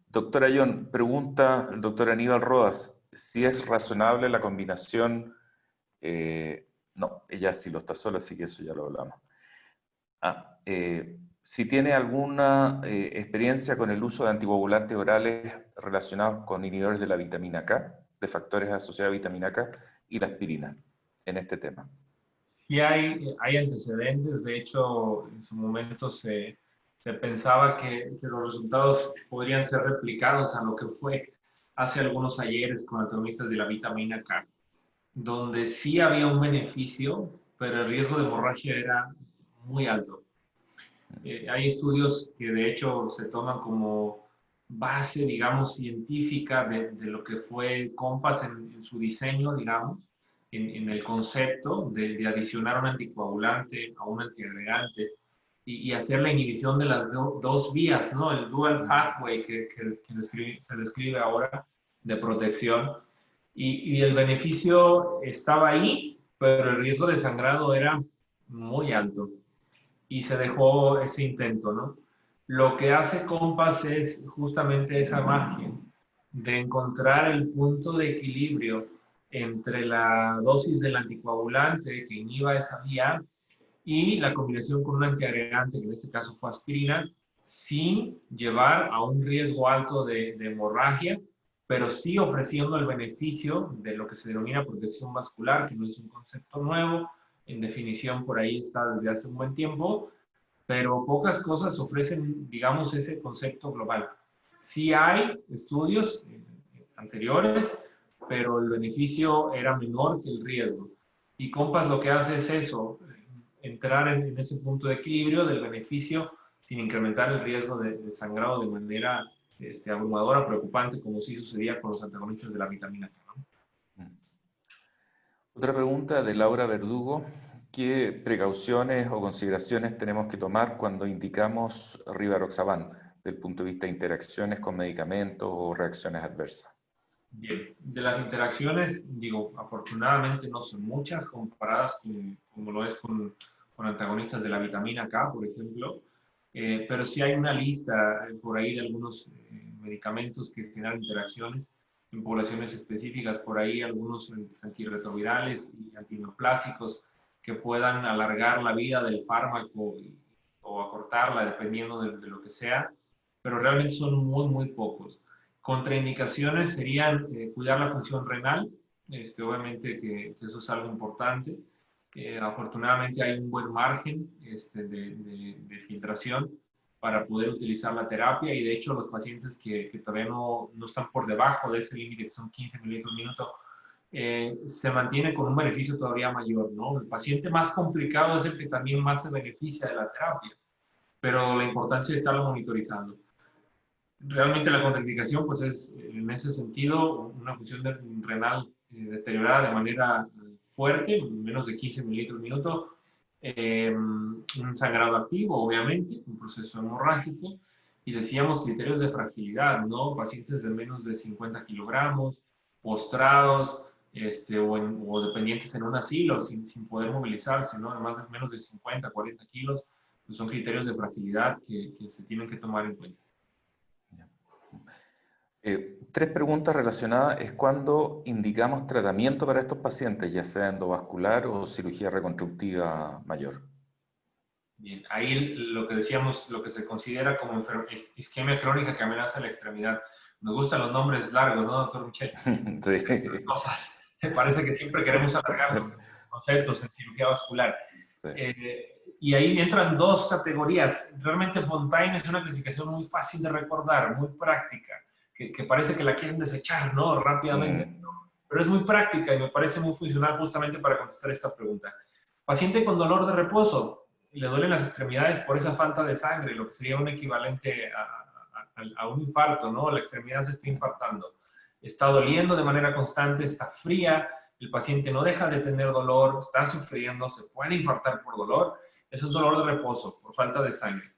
Doctor Ayón, pregunta el doctor Aníbal Rodas si es razonable la combinación, no, ella sí lo está sola, así que eso ya lo hablamos. Si tiene alguna experiencia con el uso de anticoagulantes orales relacionados con inhibidores de la vitamina K, de factores asociados a vitamina K y la aspirina en este tema. Y hay antecedentes, de hecho, en su momento se pensaba que los resultados podrían ser replicados a lo que fue hace algunos ayeres con antagonistas de la vitamina K, donde sí había un beneficio, pero el riesgo de hemorragia era muy alto. Hay estudios que de hecho se toman como base, digamos, científica de lo que fue COMPASS en su diseño, digamos, en el concepto de adicionar un anticoagulante a un antiagregante y hacer la inhibición de las dos vías, ¿no? El dual pathway que se describe ahora de protección. Y el beneficio estaba ahí, pero el riesgo de sangrado era muy alto. Y se dejó ese intento, ¿no? Lo que hace COMPASS es justamente esa magia de encontrar el punto de equilibrio entre la dosis del anticoagulante que inhiba esa vía y la combinación con un antiagregante, que en este caso fue aspirina, sin llevar a un riesgo alto de hemorragia, pero sí ofreciendo el beneficio de lo que se denomina protección vascular, que no es un concepto nuevo, en definición por ahí está desde hace un buen tiempo, pero pocas cosas ofrecen, digamos, ese concepto global. Sí hay estudios anteriores, pero el beneficio era menor que el riesgo. Y COMPASS lo que hace es eso, entrar en ese punto de equilibrio del beneficio sin incrementar el riesgo de sangrado de manera abrumadora, preocupante, como sí sucedía con los antagonistas de la vitamina K, ¿no? Otra pregunta de Laura Verdugo. ¿Qué precauciones o consideraciones tenemos que tomar cuando indicamos rivaroxaban desde el punto de vista de interacciones con medicamentos o reacciones adversas? Bien, de las interacciones, digo, afortunadamente no son muchas comparadas como lo es con antagonistas de la vitamina K, por ejemplo, pero sí hay una lista por ahí de algunos medicamentos que generan interacciones en poblaciones específicas, por ahí algunos antirretrovirales y antineoplásicos que puedan alargar la vida del fármaco o acortarla dependiendo de lo que sea, pero realmente son muy, muy pocos. Contraindicaciones serían cuidar la función renal, obviamente que eso es algo importante. Afortunadamente hay un buen margen de filtración para poder utilizar la terapia y de hecho los pacientes que todavía no están por debajo de ese límite que son 15 mililitros minuto, se mantiene con un beneficio todavía mayor, ¿no? El paciente más complicado es el que también más se beneficia de la terapia, pero la importancia de estarlo monitorizando. Realmente la contraindicación pues es en ese sentido una función renal deteriorada de manera fuerte, menos de 15 mililitros minuto, un sangrado activo obviamente, un proceso hemorrágico y decíamos criterios de fragilidad, ¿no? Pacientes de menos de 50 kilogramos, postrados o dependientes en un asilo sin poder movilizarse, ¿no? Además de menos de 50, 40 kilos, pues son criterios de fragilidad que se tienen que tomar en cuenta. Tres preguntas relacionadas es cuándo indicamos tratamiento para estos pacientes, ya sea endovascular o cirugía reconstructiva mayor. Bien, ahí lo que decíamos, lo que se considera como isquemia crónica que amenaza la extremidad. Nos gustan los nombres largos, ¿no, doctor Michel? Sí. Las cosas. Me parece que siempre queremos alargar los conceptos en cirugía vascular. Sí. Y ahí entran dos categorías. Realmente Fontaine es una clasificación muy fácil de recordar, muy práctica, que parece que la quieren desechar, ¿no? Rápidamente. Pero es muy práctica y me parece muy funcional justamente para contestar esta pregunta. Paciente con dolor de reposo, le duelen las extremidades por esa falta de sangre, lo que sería un equivalente a un infarto, ¿no? La extremidad se está infartando. Está doliendo de manera constante, está fría, el paciente no deja de tener dolor, está sufriendo, se puede infartar por dolor. Eso es dolor de reposo, por falta de sangre.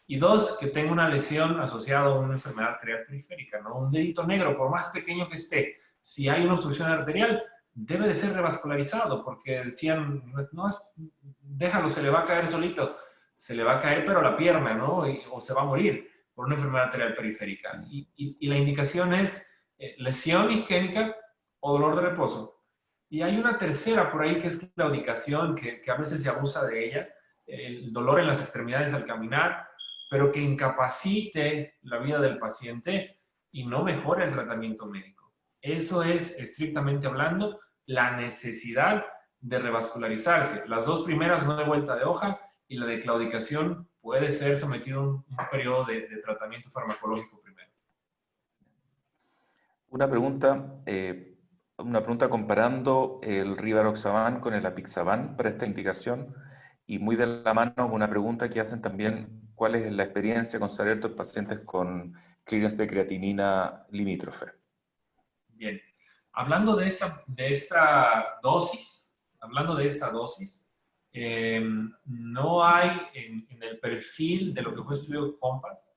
Y dos, que tenga una lesión asociada a una enfermedad arterial periférica, ¿no? Un dedito negro, por más pequeño que esté, si hay una obstrucción arterial, debe de ser revascularizado, porque decían, no, déjalo, se le va a caer solito. Se le va a caer, pero la pierna, ¿no? O se va a morir por una enfermedad arterial periférica. Y la indicación es lesión isquémica o dolor de reposo. Y hay una tercera por ahí que es claudicación, que a veces se abusa de ella, el dolor en las extremidades al caminar, pero que incapacite la vida del paciente y no mejore el tratamiento médico. Eso es, estrictamente hablando, la necesidad de revascularizarse. Las dos primeras no de vuelta de hoja y la de claudicación puede ser sometido a un periodo de tratamiento farmacológico primero. Una pregunta comparando el Rivaroxaban con el Apixaban para esta indicación y muy de la mano una pregunta que hacen también, ¿cuál es la experiencia con Xarelto en pacientes con clearance de creatinina limítrofe? Bien, hablando de esta dosis, no hay en el perfil de lo que fue estudio COMPAS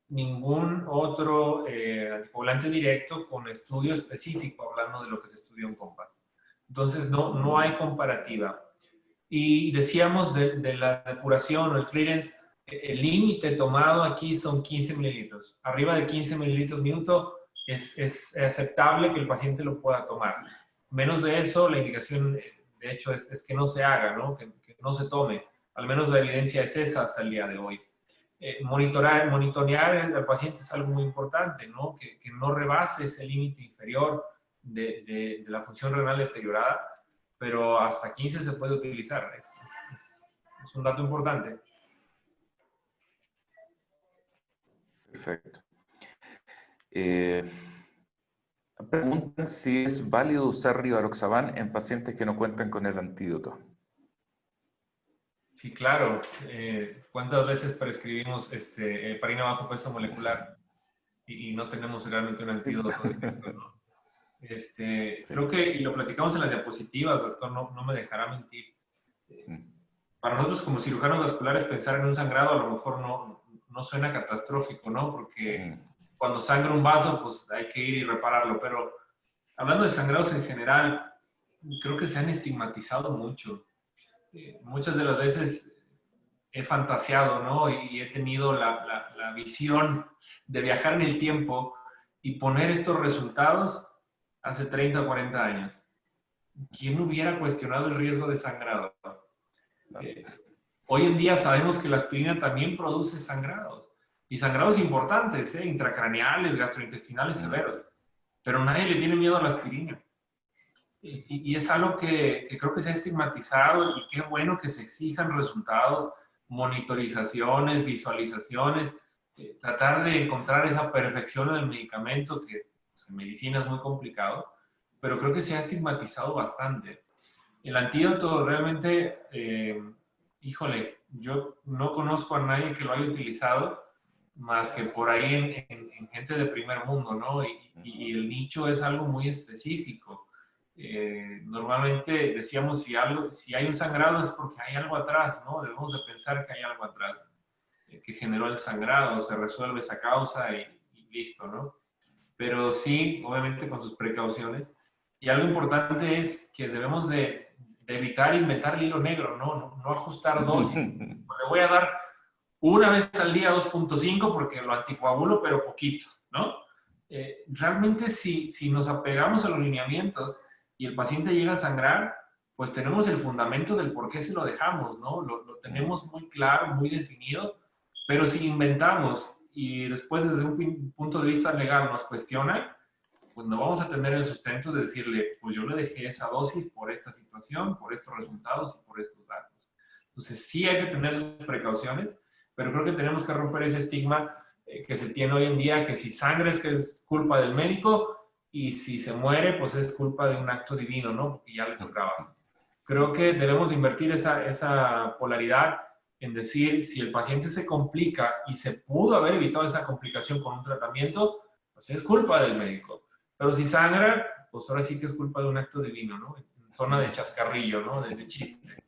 ningún otro anticoagulante directo con estudio específico hablando de lo que se estudió en COMPAS. Entonces, no hay comparativa. Y decíamos de la depuración o el clearance, el límite tomado aquí son 15 mililitros. Arriba de 15 mililitros minuto es aceptable que el paciente lo pueda tomar. Menos de eso, la indicación, de hecho, es que no se haga, ¿no? Que no se tome. Al menos la evidencia es esa hasta el día de hoy. Monitorear al paciente es algo muy importante, ¿no? Que no rebase ese límite inferior de la función renal deteriorada, pero hasta 15 se puede utilizar. Es un dato importante. Perfecto. Preguntan si es válido usar Rivaroxaban en pacientes que no cuentan con el antídoto. Sí, claro. ¿Cuántas veces prescribimos heparina bajo peso molecular y no tenemos realmente un antídoto directo, ¿no? Creo que, y lo platicamos en las diapositivas, doctor, no me dejará mentir. Para nosotros como cirujanos vasculares pensar en un sangrado a lo mejor no suena catastrófico, ¿no? Porque cuando sangra un vaso, pues hay que ir y repararlo, pero hablando de sangrados en general, creo que se han estigmatizado mucho. Muchas de las veces he fantaseado, ¿no? Y he tenido la visión de viajar en el tiempo y poner estos resultados hace 30 o 40 años. ¿Quién hubiera cuestionado el riesgo de sangrado? Hoy en día sabemos que la aspirina también produce sangrados, y sangrados importantes, intracraneales, gastrointestinales severos, pero nadie le tiene miedo a la aspirina. Y es algo que creo que se ha estigmatizado, y qué bueno que se exijan resultados, monitorizaciones, visualizaciones, tratar de encontrar esa perfección en el medicamento, que pues, en medicina es muy complicado, pero creo que se ha estigmatizado bastante. El antídoto realmente, híjole, yo no conozco a nadie que lo haya utilizado más que por ahí en gente de primer mundo, ¿no? Y el nicho es algo muy específico. Normalmente decíamos, si hay un sangrado es porque hay algo atrás, ¿no? Debemos de pensar que hay algo atrás que generó el sangrado, se resuelve esa causa y listo, ¿no? Pero sí, obviamente con sus precauciones. Y algo importante es que debemos de evitar inventar el hilo negro, no ajustar dosis. Le voy a dar una vez al día 2.5 porque lo anticoagulo, pero poquito, ¿no? Realmente si nos apegamos a los lineamientos y el paciente llega a sangrar, pues tenemos el fundamento del por qué se lo dejamos, ¿no? Lo tenemos muy claro, muy definido, pero si inventamos y después desde un punto de vista legal nos cuestionan, pues no vamos a tener el sustento de decirle, pues yo le dejé esa dosis por esta situación, por estos resultados y por estos datos. Entonces sí hay que tener sus precauciones, pero creo que tenemos que romper ese estigma que se tiene hoy en día, que si sangra es que es culpa del médico y si se muere, pues es culpa de un acto divino, ¿no? Porque ya le tocaba. Creo que debemos invertir esa polaridad en decir, si el paciente se complica y se pudo haber evitado esa complicación con un tratamiento, pues es culpa del médico. Pero si sangra, pues ahora sí que es culpa de un acto divino, ¿no? En zona de chascarrillo, ¿no? De chiste.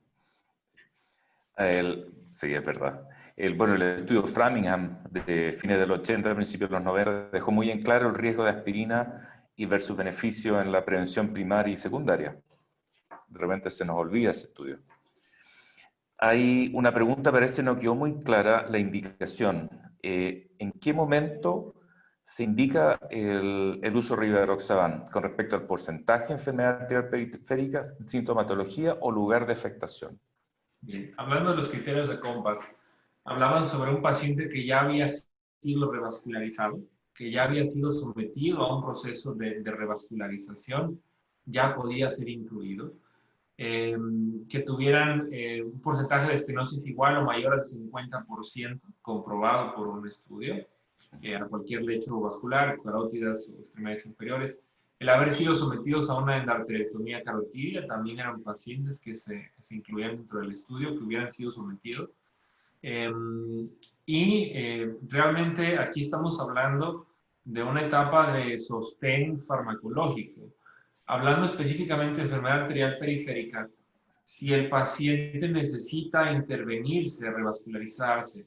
Sí, es verdad. Bueno, el estudio Framingham de fines del 80, principios de los 90, dejó muy en claro el riesgo de aspirina y versus beneficio en la prevención primaria y secundaria. De repente se nos olvida ese estudio. Hay una pregunta, parece no quedó muy clara la indicación. ¿En qué momento se indica el uso de rivaroxaban con respecto al porcentaje de enfermedad arterial periférica, sintomatología o lugar de afectación? Bien, hablando de los criterios de COMPAS, hablaban sobre un paciente que ya había sido revascularizado, que ya había sido sometido a un proceso de revascularización, ya podía ser incluido, que tuvieran un porcentaje de estenosis igual o mayor al 50%, comprobado por un estudio, a cualquier lecho vascular, carótidas o extremidades inferiores. El haber sido sometidos a una endarterectomía carotidia, también eran pacientes que se incluían dentro del estudio, que hubieran sido sometidos. Realmente aquí estamos hablando de una etapa de sostén farmacológico. Hablando específicamente de enfermedad arterial periférica, si el paciente necesita intervenirse, revascularizarse,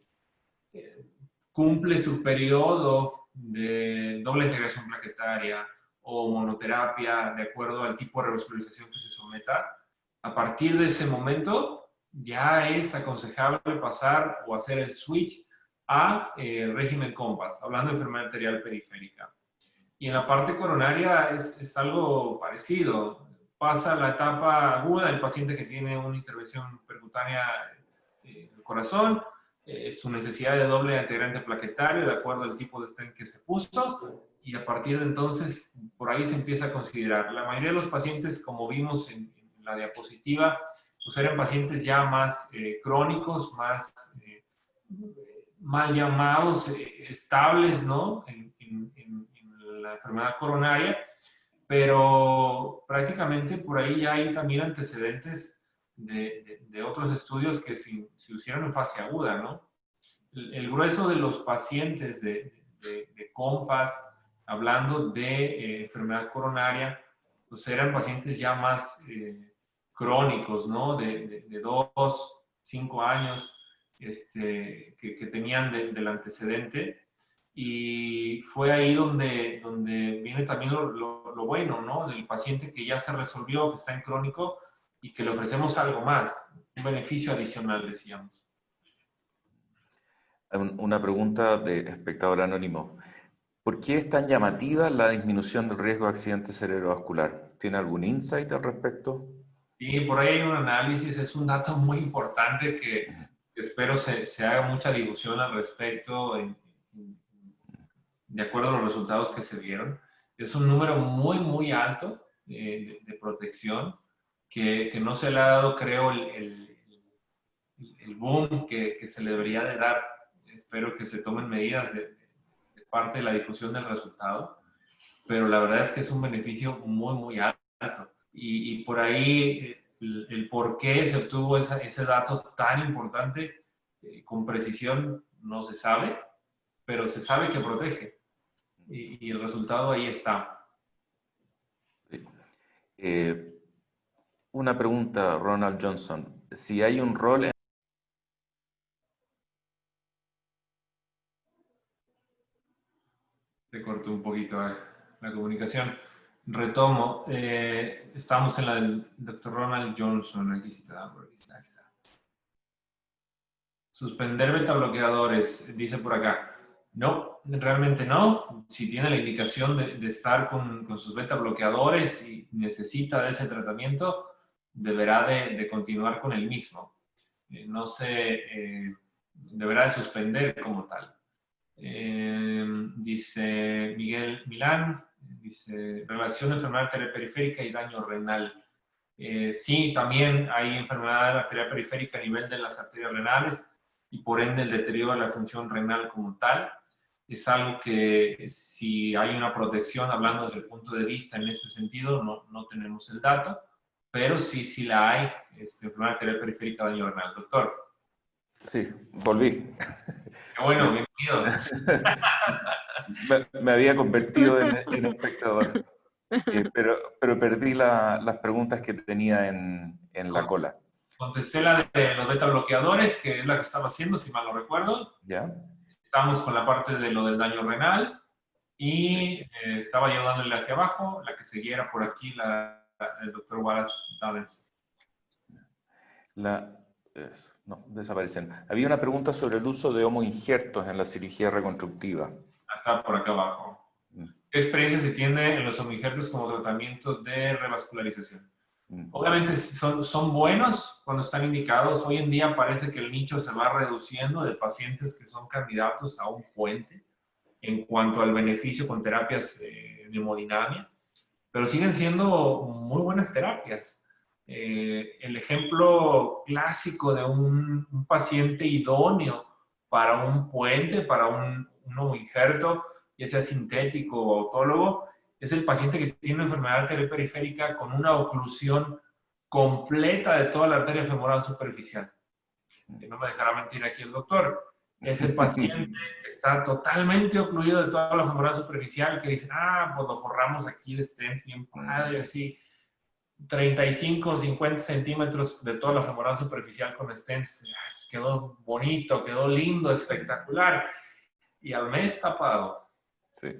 cumple su periodo de doble integración plaquetaria o monoterapia de acuerdo al tipo de revascularización que se someta, a partir de ese momento ya es aconsejable pasar o hacer el switch a régimen COMPAS, hablando de enfermedad arterial periférica. Y en la parte coronaria es algo parecido. Pasa la etapa aguda del paciente que tiene una intervención percutánea del corazón, su necesidad de doble integrante plaquetario de acuerdo al tipo de stent que se puso, y a partir de entonces por ahí se empieza a considerar. La mayoría de los pacientes, como vimos en la diapositiva, pues eran pacientes ya más crónicos, más mal llamados, estables, ¿no? En la enfermedad coronaria, pero prácticamente por ahí ya hay también antecedentes de otros estudios que se hicieron en fase aguda, ¿no? El grueso de los pacientes de COMPAS, hablando de enfermedad coronaria, pues eran pacientes ya más crónicos, ¿no? De 2, 5 años, que tenían del antecedente. Y fue ahí donde viene también lo bueno, ¿no? Del paciente que ya se resolvió, que está en crónico y que le ofrecemos algo más, un beneficio adicional, decíamos. Una pregunta de espectador anónimo. ¿Por qué es tan llamativa la disminución del riesgo de accidente cerebrovascular? ¿Tiene algún insight al respecto? Sí, por ahí hay un análisis, es un dato muy importante que espero se haga mucha difusión al respecto de acuerdo a los resultados que se vieron. Es un número muy, muy alto de protección que no se le ha dado, creo, el boom que se le debería de dar. Espero que se tomen medidas de parte de la difusión del resultado, pero la verdad es que es un beneficio muy, muy alto. Y por ahí el por qué se obtuvo ese dato tan importante con precisión no se sabe, pero se sabe que protege. Y el resultado ahí está. Sí. Una pregunta, Ronald Johnson. Si hay un rol en... Se cortó un poquito la comunicación. Retomo. Estamos en la del Dr. Ronald Johnson. Aquí está, aquí está, aquí está. Suspender beta bloqueadores, dice por acá. No, realmente no. Si tiene la indicación de estar con sus beta bloqueadores y necesita de ese tratamiento, deberá de continuar con el mismo. No se deberá de suspender como tal. Dice Miguel Milán, dice relación de enfermedad arterial periférica y daño renal. Sí, también hay enfermedad arterial periférica a nivel de las arterias renales y por ende el deterioro de la función renal como tal. Es algo que si hay una protección, hablando desde el punto de vista en ese sentido, no tenemos el dato, pero sí la hay, enfermedad arterial periférica, daño renal. Doctor. Sí, volví. Qué bueno, bienvenido. Me había convertido en espectador, pero perdí las preguntas que tenía en la cola. Contesté la de los beta bloqueadores, que es la que estaba haciendo, si mal no recuerdo. ¿Ya? Estamos con la parte de lo del daño renal y estaba yo dándole hacia abajo. La que siguiera por aquí, el doctor Wallace Dallens. No, desaparecen. Había una pregunta sobre el uso de homoinjertos en la cirugía reconstructiva. Está por acá abajo. ¿Qué experiencia se tiene en los homoinjertos como tratamiento de revascularización? Obviamente son buenos cuando están indicados. Hoy en día parece que el nicho se va reduciendo de pacientes que son candidatos a un puente en cuanto al beneficio con terapias de hemodinamia, pero siguen siendo muy buenas terapias. El ejemplo clásico de un paciente idóneo para un puente, para un nuevo injerto, ya sea sintético o autólogo, es el paciente que tiene una enfermedad arterial periférica con una oclusión completa de toda la arteria femoral superficial. No me dejará mentir aquí el doctor. Ese paciente que está totalmente ocluido de toda la femoral superficial, que dice, pues lo forramos aquí de stent, bien padre, así, 35 o 50 centímetros de toda la femoral superficial con stents, quedó bonito, quedó lindo, espectacular. Y al mes tapado. Sí.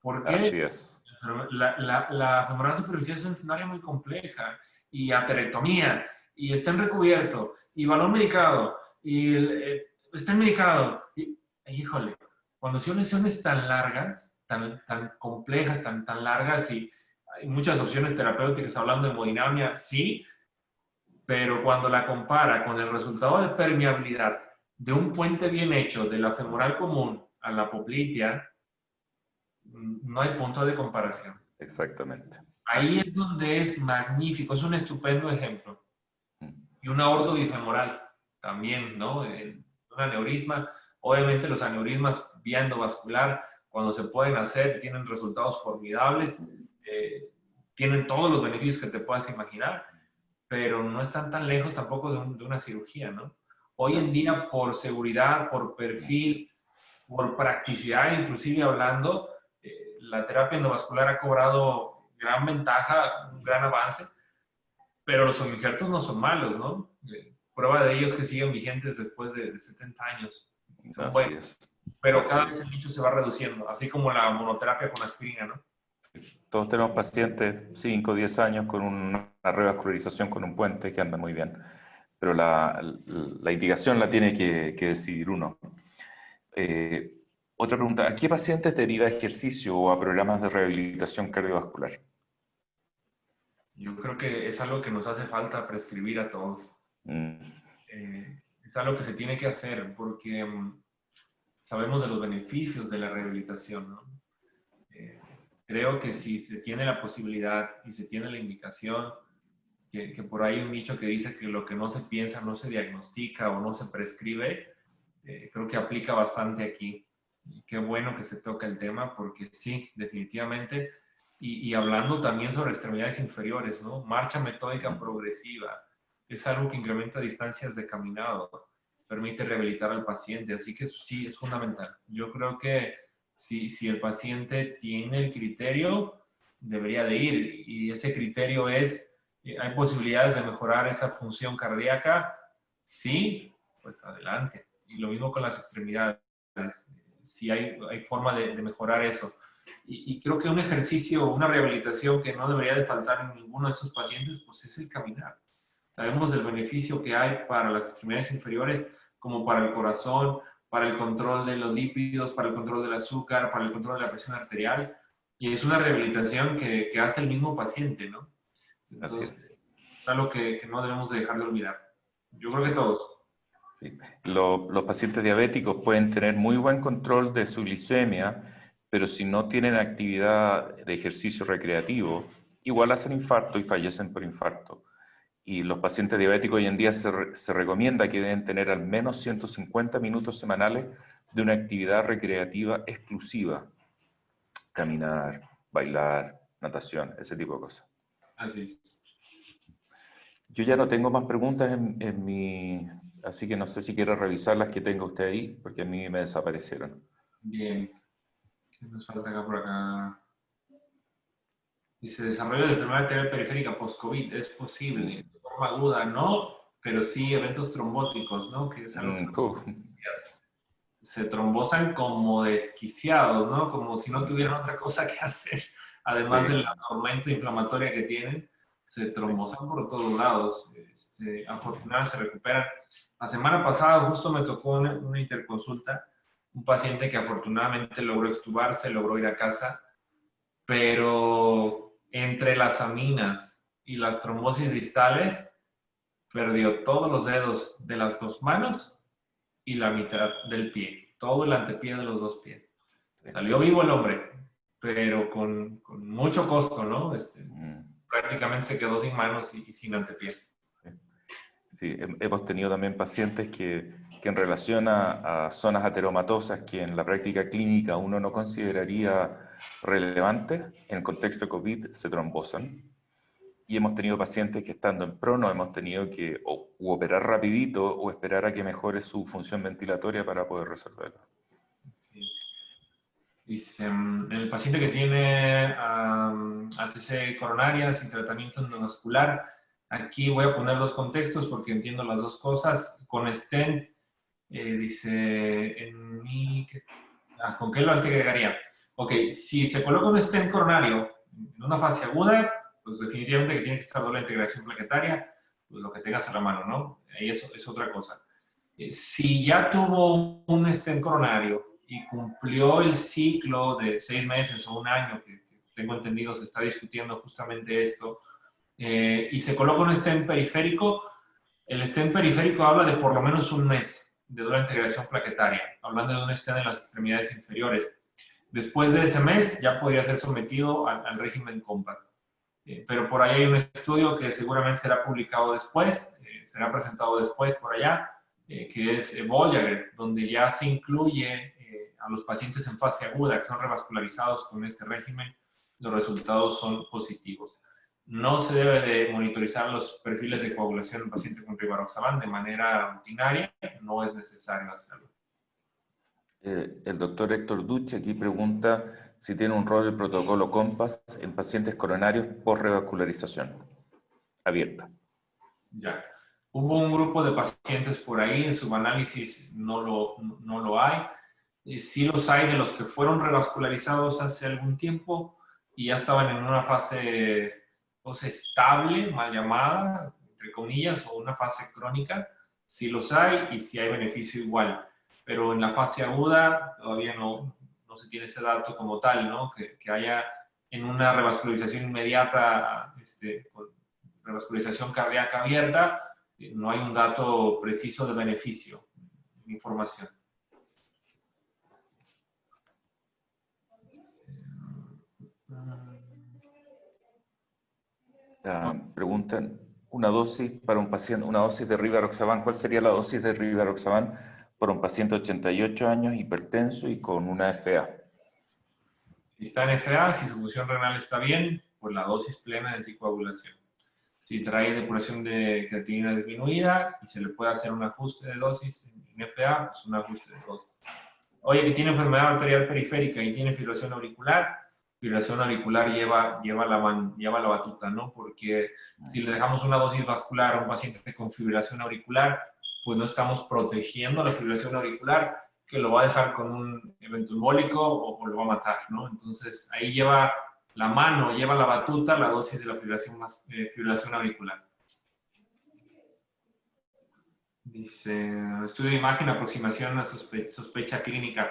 ¿Por qué? Así es. La femoral superficial es una área muy compleja, y aterectomía, y está en recubierto, y balón medicado, y está medicado. Híjole, cuando son lesiones tan largas, tan complejas, tan largas, y hay muchas opciones terapéuticas hablando de hemodinamia, sí, pero cuando la compara con el resultado de permeabilidad de un puente bien hecho de la femoral común a la poplitea, no hay punto de comparación. Exactamente. Ahí es donde es magnífico, es un estupendo ejemplo. Y un aorto bifemoral también, ¿no? Un aneurisma, obviamente los aneurismas vía endovascular, cuando se pueden hacer, tienen resultados formidables, tienen todos los beneficios que te puedas imaginar, pero no están tan lejos tampoco de una cirugía, ¿no? Hoy en día, por seguridad, por perfil, por practicidad, inclusive hablando, la terapia endovascular ha cobrado gran ventaja, un gran avance, pero los injertos no son malos, ¿no? Prueba de ellos que siguen vigentes después de 70 años. son Así buenos. es. Pero Así cada vez es. el nicho se va reduciendo, así como la monoterapia con aspirina, ¿no? Todos tenemos pacientes 5 o 10 años con una revascularización con un puente que anda muy bien, pero la indicación la tiene que decidir uno. Eh, Otra pregunta, ¿a qué pacientes deriva ejercicio o a programas de rehabilitación cardiovascular? Yo creo que es algo que nos hace falta prescribir a todos. Mm, Es algo que se tiene que hacer porque sabemos de los beneficios de la rehabilitación, ¿no? Eh, Creo que si se tiene la posibilidad y se tiene la indicación, que por ahí hay un dicho que dice que lo que no se piensa no se diagnostica o no se prescribe, creo que aplica bastante aquí. Y qué bueno que se toca el tema porque sí, definitivamente. Y hablando también sobre extremidades inferiores, ¿no? Marcha metódica progresiva es algo que incrementa distancias de caminado, permite rehabilitar al paciente, así que sí, es fundamental. Yo creo que si el paciente tiene el criterio, debería de ir y ese criterio es, ¿hay posibilidades de mejorar esa función cardíaca? Sí, pues adelante. Y lo mismo con las extremidades. Si hay forma de mejorar eso. Y creo que un ejercicio, una rehabilitación que no debería de faltar en ninguno de estos pacientes, pues es el caminar. Sabemos del beneficio que hay para las extremidades inferiores, como para el corazón, para el control de los lípidos, para el control del azúcar, para el control de la presión arterial. Y es una rehabilitación que hace el mismo paciente, ¿no? así es. Entonces, es algo que no debemos de dejar de olvidar. Yo creo que todos. Sí. Los pacientes diabéticos pueden tener muy buen control de su glicemia, pero si no tienen actividad de ejercicio recreativo, igual hacen infarto y fallecen por infarto. Y los pacientes diabéticos hoy en día se recomienda que deben tener al menos 150 minutos semanales de una actividad recreativa exclusiva. Caminar, bailar, natación, ese tipo de cosas. Así es. Yo ya no tengo más preguntas en mi... Así que no sé si quiere revisar las que tenga usted ahí, porque a mí me desaparecieron. Bien. ¿Qué nos falta acá por acá? Dice, desarrollo de enfermedad arterial periférica post-COVID, ¿es posible? De forma aguda, no, pero sí eventos trombóticos, ¿no? Que es algo que se trombosan como desquiciados, ¿no? Como si no tuvieran otra cosa que hacer, además de Sí, la tormenta inflamatoria que tienen, se sí. trombosan por todos lados. Afortunadamente se recuperan. La semana pasada justo me tocó una interconsulta, un paciente que afortunadamente logró extubarse, logró ir a casa, pero entre las aminas y las trombosis distales, perdió todos los dedos de las dos manos y la mitad del pie, todo el antepié de los dos pies. Sí. Salió vivo el hombre, pero con mucho costo, ¿no? Mm, Prácticamente se quedó sin manos y sin antepié. sí. Sí, hemos tenido también pacientes que en relación a zonas ateromatosas que en la práctica clínica uno no consideraría relevantes, en el contexto de COVID se trombosan. Y hemos tenido pacientes que estando en prono hemos tenido que u operar rapidito o esperar a que mejore su función ventilatoria para poder resolverlo. Así es. Dice, el paciente que tiene ATC coronaria sin tratamiento endovascular, aquí voy a poner dos contextos porque entiendo las dos cosas. Con stent, dice, ¿con qué lo agregaría? Ok, si se coloca un stent coronario en una fase aguda, pues definitivamente que tiene que estar doble integración plaquetaria, pues lo que tengas a la mano, ¿no? Ahí eso es otra cosa. Si ya tuvo un stent coronario y cumplió el ciclo de 6 meses o un año, que tengo entendido se está discutiendo justamente esto, y se coloca un stent periférico, el stent periférico habla de por lo menos un mes de dura integración plaquetaria, hablando de un stent en las extremidades inferiores. Después de ese mes ya podría ser sometido al régimen COMPASS. Pero por ahí hay un estudio que seguramente será publicado después, será presentado después por allá, que es Voyager, donde ya se incluye a los pacientes en fase aguda que son revascularizados con este régimen, los resultados son positivos. No se debe de monitorizar los perfiles de coagulación en paciente con rivaroxaban de manera rutinaria, no es necesario hacerlo. El doctor Héctor Duche aquí pregunta si tiene un rol el protocolo COMPASS en pacientes coronarios por revascularización abierta. Ya. Hubo un grupo de pacientes por ahí, en subanálisis no lo hay. Sí los hay de los que fueron revascularizados hace algún tiempo y ya estaban en una fase estable, mal llamada, entre comillas, o una fase crónica. Sí los hay y sí hay beneficio igual. Pero en la fase aguda todavía no se tiene ese dato como tal, ¿no? Que haya en una revascularización inmediata, con revascularización cardíaca abierta, no hay un dato preciso de beneficio, de información. Preguntan, una dosis para un paciente, una dosis de rivaroxaban, ¿cuál sería la dosis de rivaroxaban para un paciente de 88 años, hipertenso y con una FA? Si está en FA, si su función renal está bien, pues la dosis plena de anticoagulación. Si trae depuración de creatinina disminuida y se le puede hacer un ajuste de dosis en FA, pues un ajuste de dosis. Oye, que tiene enfermedad arterial periférica y tiene fibrilación auricular lleva la batuta, ¿no? Porque si le dejamos una dosis vascular a un paciente con fibrilación auricular, pues no estamos protegiendo la fibrilación auricular, que lo va a dejar con un evento embólico o lo va a matar, ¿no? Entonces, ahí lleva la mano, lleva la batuta, la dosis de la fibrilación auricular. Dice, estudio de imagen, aproximación a sospecha clínica.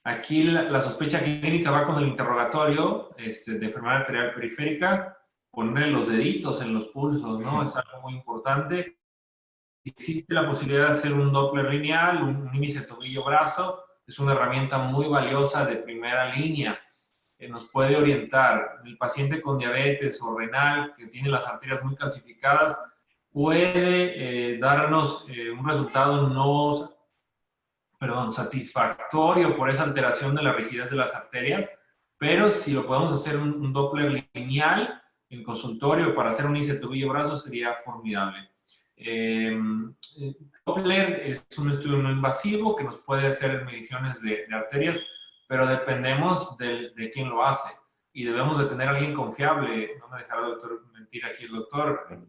Aquí la sospecha clínica va con el interrogatorio de enfermedad arterial periférica, poner los deditos en los pulsos, ¿no? Es algo muy importante. Existe la posibilidad de hacer un Doppler lineal, un índice tobillo-brazo. Es una herramienta muy valiosa de primera línea. Nos puede orientar. El paciente con diabetes o renal que tiene las arterias muy calcificadas puede darnos un resultado satisfactorio por esa alteración de la rigidez de las arterias, pero si lo podemos hacer un Doppler lineal en consultorio para hacer un índice tobillo-brazo sería formidable. Doppler es un estudio no invasivo que nos puede hacer mediciones de arterias, pero dependemos de quién lo hace y debemos de tener a alguien confiable. No me dejará el doctor mentir aquí, el doctor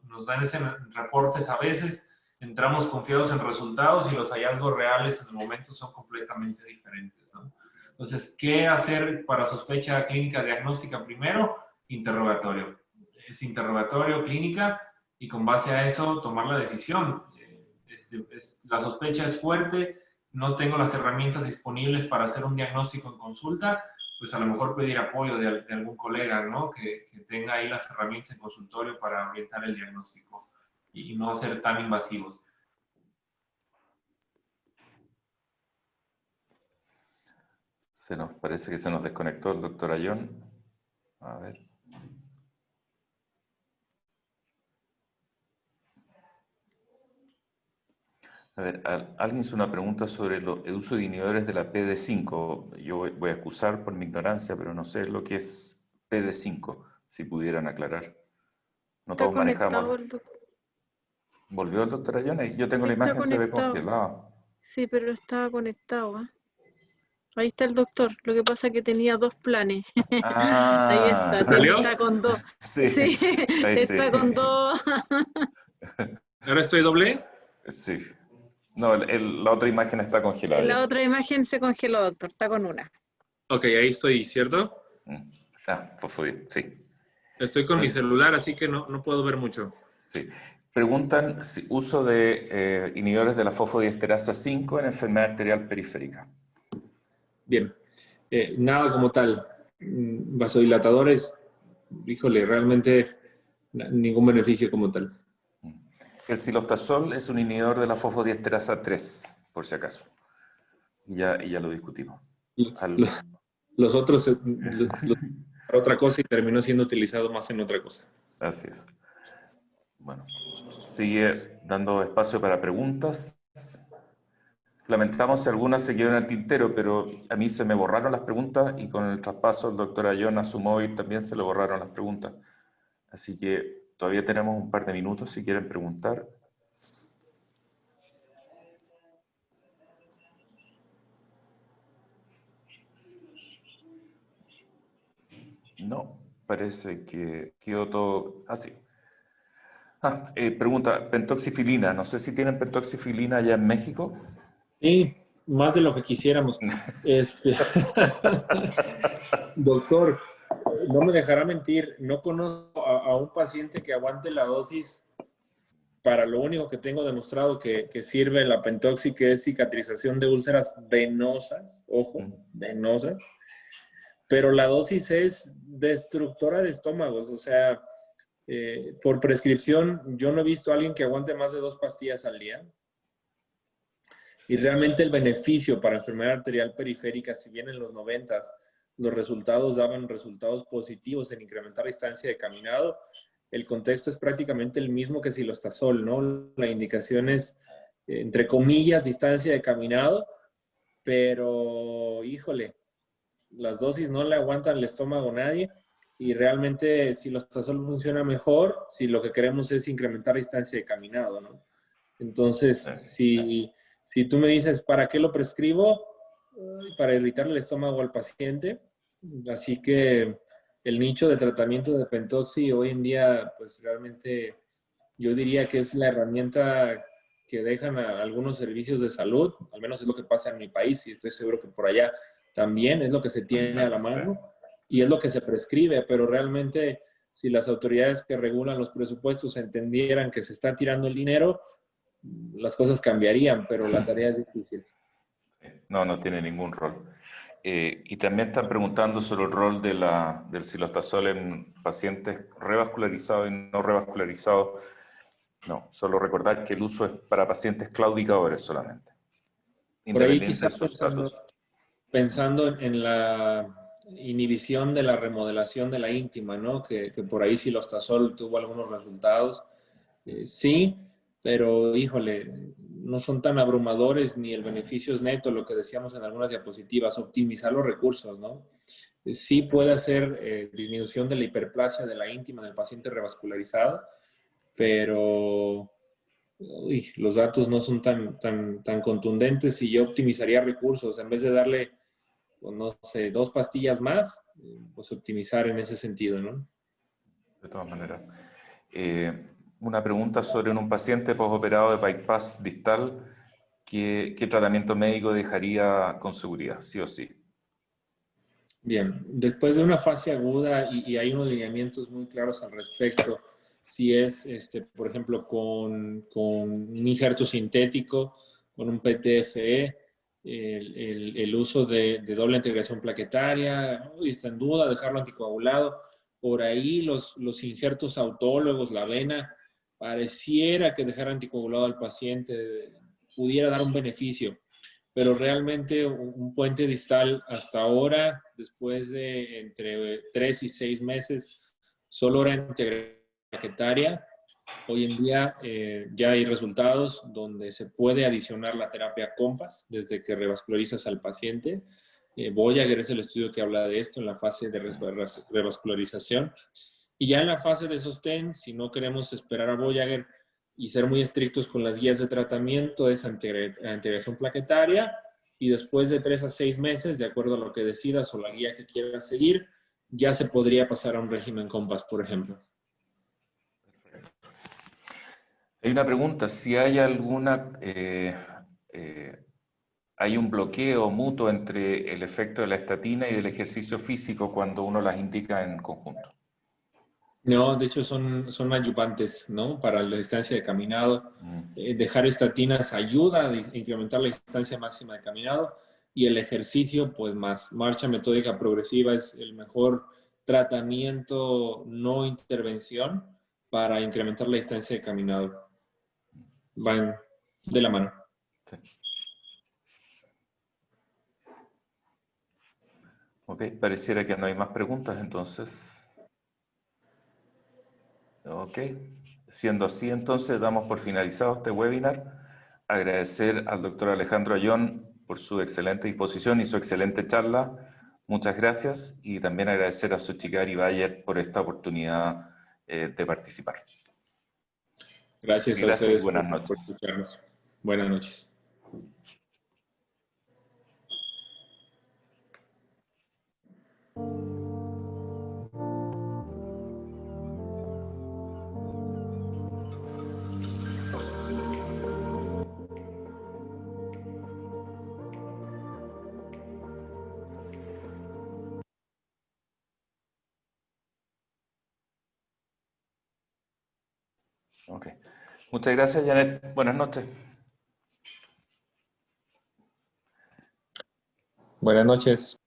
nos dan ese reportes a veces, entramos confiados en resultados y los hallazgos reales en el momento son completamente diferentes, ¿no? Entonces, ¿qué hacer para sospecha clínica diagnóstica primero? Interrogatorio. Es interrogatorio, clínica, y con base a eso tomar la decisión. La sospecha es fuerte, no tengo las herramientas disponibles para hacer un diagnóstico en consulta, pues a lo mejor pedir apoyo de algún colega, ¿no? Que tenga ahí las herramientas en consultorio para orientar el diagnóstico y no ser tan invasivos. Parece que se nos desconectó el doctor Ayón. A ver. A ver, alguien hizo una pregunta sobre el uso de inhibidores de la PD5. Yo voy a excusar por mi ignorancia, pero no sé lo que es PD5, si pudieran aclarar. No Está todos manejamos. conectado el doctor. ¿Volvió el doctor Ayón? Yo tengo Sí, la está imagen, se ve conectado. congelada. Sí, pero estaba conectado, ¿eh? Ahí está el doctor. Lo que pasa es que tenía dos planes. Ahí Ah, está. ¿Salió? Está con dos. sí, Sí, ahí sí. está con dos. ¿Ahora estoy doble? Sí. No, la otra imagen está congelada La ya. otra imagen se congeló, doctor. Está con una. Ok, ahí estoy, ¿cierto? Sí. Estoy con mi celular, así que no puedo ver mucho. Sí. Preguntan si uso de inhibidores de la fosfodiesterasa 5 en enfermedad arterial periférica. Bien. Nada como tal. Vasodilatadores, híjole, realmente ningún beneficio como tal. El cilostazol es un inhibidor de la fosfodiesterasa 3, por si acaso. Y ya lo discutimos. Los otros para otra cosa y terminó siendo utilizado más en otra cosa. Así es. Bueno, sigue dando espacio para preguntas. Lamentamos si algunas se quedaron en el tintero, pero a mí se me borraron las preguntas y con el traspaso del doctor Ayón a su móvil también se le borraron las preguntas. Así que todavía tenemos un par de minutos si quieren preguntar. No, parece que quedó todo así. Pregunta, pentoxifilina. No sé si tienen pentoxifilina allá en México. Sí, más de lo que quisiéramos. Este, doctor, no me dejará mentir, no conozco a un paciente que aguante la dosis para lo único que tengo demostrado que sirve la pentoxi, que es cicatrización de úlceras venosas, ojo, venosas, pero la dosis es destructora de estómagos, o sea, por prescripción yo no he visto a alguien que aguante más de 2 pastillas al día. Y realmente el beneficio para enfermedad arterial periférica, si bien en los 90 los resultados daban resultados positivos en incrementar la distancia de caminado, el contexto es prácticamente el mismo que silostazol, ¿no? La indicación es, entre comillas, distancia de caminado, pero híjole, las dosis no le aguantan el estómago a nadie y realmente silostazol funciona mejor si lo que queremos es incrementar la distancia de caminado, ¿no? Entonces, si tú me dices, ¿para qué lo prescribo? Para irritar el estómago al paciente. Así que el nicho de tratamiento de pentoxi hoy en día, pues realmente yo diría que es la herramienta que dejan a algunos servicios de salud, al menos es lo que pasa en mi país y estoy seguro que por allá también es lo que se tiene a la mano y es lo que se prescribe, pero realmente si las autoridades que regulan los presupuestos entendieran que se está tirando el dinero, las cosas cambiarían, pero la tarea es difícil. No, no tiene ningún rol. Y también están preguntando sobre el rol del silostazol en pacientes revascularizados y no revascularizados. No, solo recordar que el uso es para pacientes claudicadores solamente, Por ahí independiente quizá de su estatus. pensando en la inhibición de la remodelación de la íntima, ¿no? Que por ahí silostazol tuvo algunos resultados. Sí, pero híjole, no son tan abrumadores ni el beneficio es neto, lo que decíamos en algunas diapositivas, optimizar los recursos, ¿no? Sí puede hacer disminución de la hiperplasia de la íntima del paciente revascularizado, pero uy, los datos no son tan contundentes y yo optimizaría recursos. En vez de darle, pues, no sé, 2 pastillas más, pues optimizar en ese sentido, ¿no? De todas maneras. Una pregunta sobre un paciente postoperado de bypass distal, ¿qué tratamiento médico dejaría con seguridad, sí o sí? Bien, después de una fase aguda y hay unos lineamientos muy claros al respecto, si es, por ejemplo, con un injerto sintético, con un PTFE, el uso de doble integración plaquetaria, y está en duda, dejarlo anticoagulado. Por ahí los injertos autólogos, la vena, pareciera que dejar anticoagulado al paciente pudiera dar un beneficio, pero realmente un puente distal hasta ahora, después de entre 3 y 6 meses, solo era integración plaquetaria. Hoy en día ya hay resultados donde se puede adicionar la terapia COMPAS desde que revascularizas al paciente. Voyager es el estudio que habla de esto en la fase de revascularización. Y ya en la fase de sostén, si no queremos esperar a Voyager y ser muy estrictos con las guías de tratamiento, es integración plaquetaria y después de 3 a 6 meses, de acuerdo a lo que decidas o la guía que quieras seguir, ya se podría pasar a un régimen COMPAS, por ejemplo. Hay una pregunta, si hay hay un bloqueo mutuo entre el efecto de la estatina y del ejercicio físico cuando uno las indica en conjunto. No, de hecho son ayudantes, ¿no? Para la distancia de caminado. Mm. Dejar estatinas ayuda a incrementar la distancia máxima de caminado y el ejercicio, pues más. Marcha metódica progresiva es el mejor tratamiento, no intervención, para incrementar la distancia de caminado. Van de la mano. Sí. Ok, pareciera que no hay más preguntas, entonces. Ok, siendo así, entonces damos por finalizado este webinar. Agradecer al doctor Alejandro Ayón por su excelente disposición y su excelente charla. Muchas gracias y también agradecer a Xochitl Bayer por esta oportunidad de participar. Gracias a Gracias y ustedes buenas por noches. escucharnos. Buenas noches. Ok. Muchas gracias, Janet. Buenas noches. Buenas noches.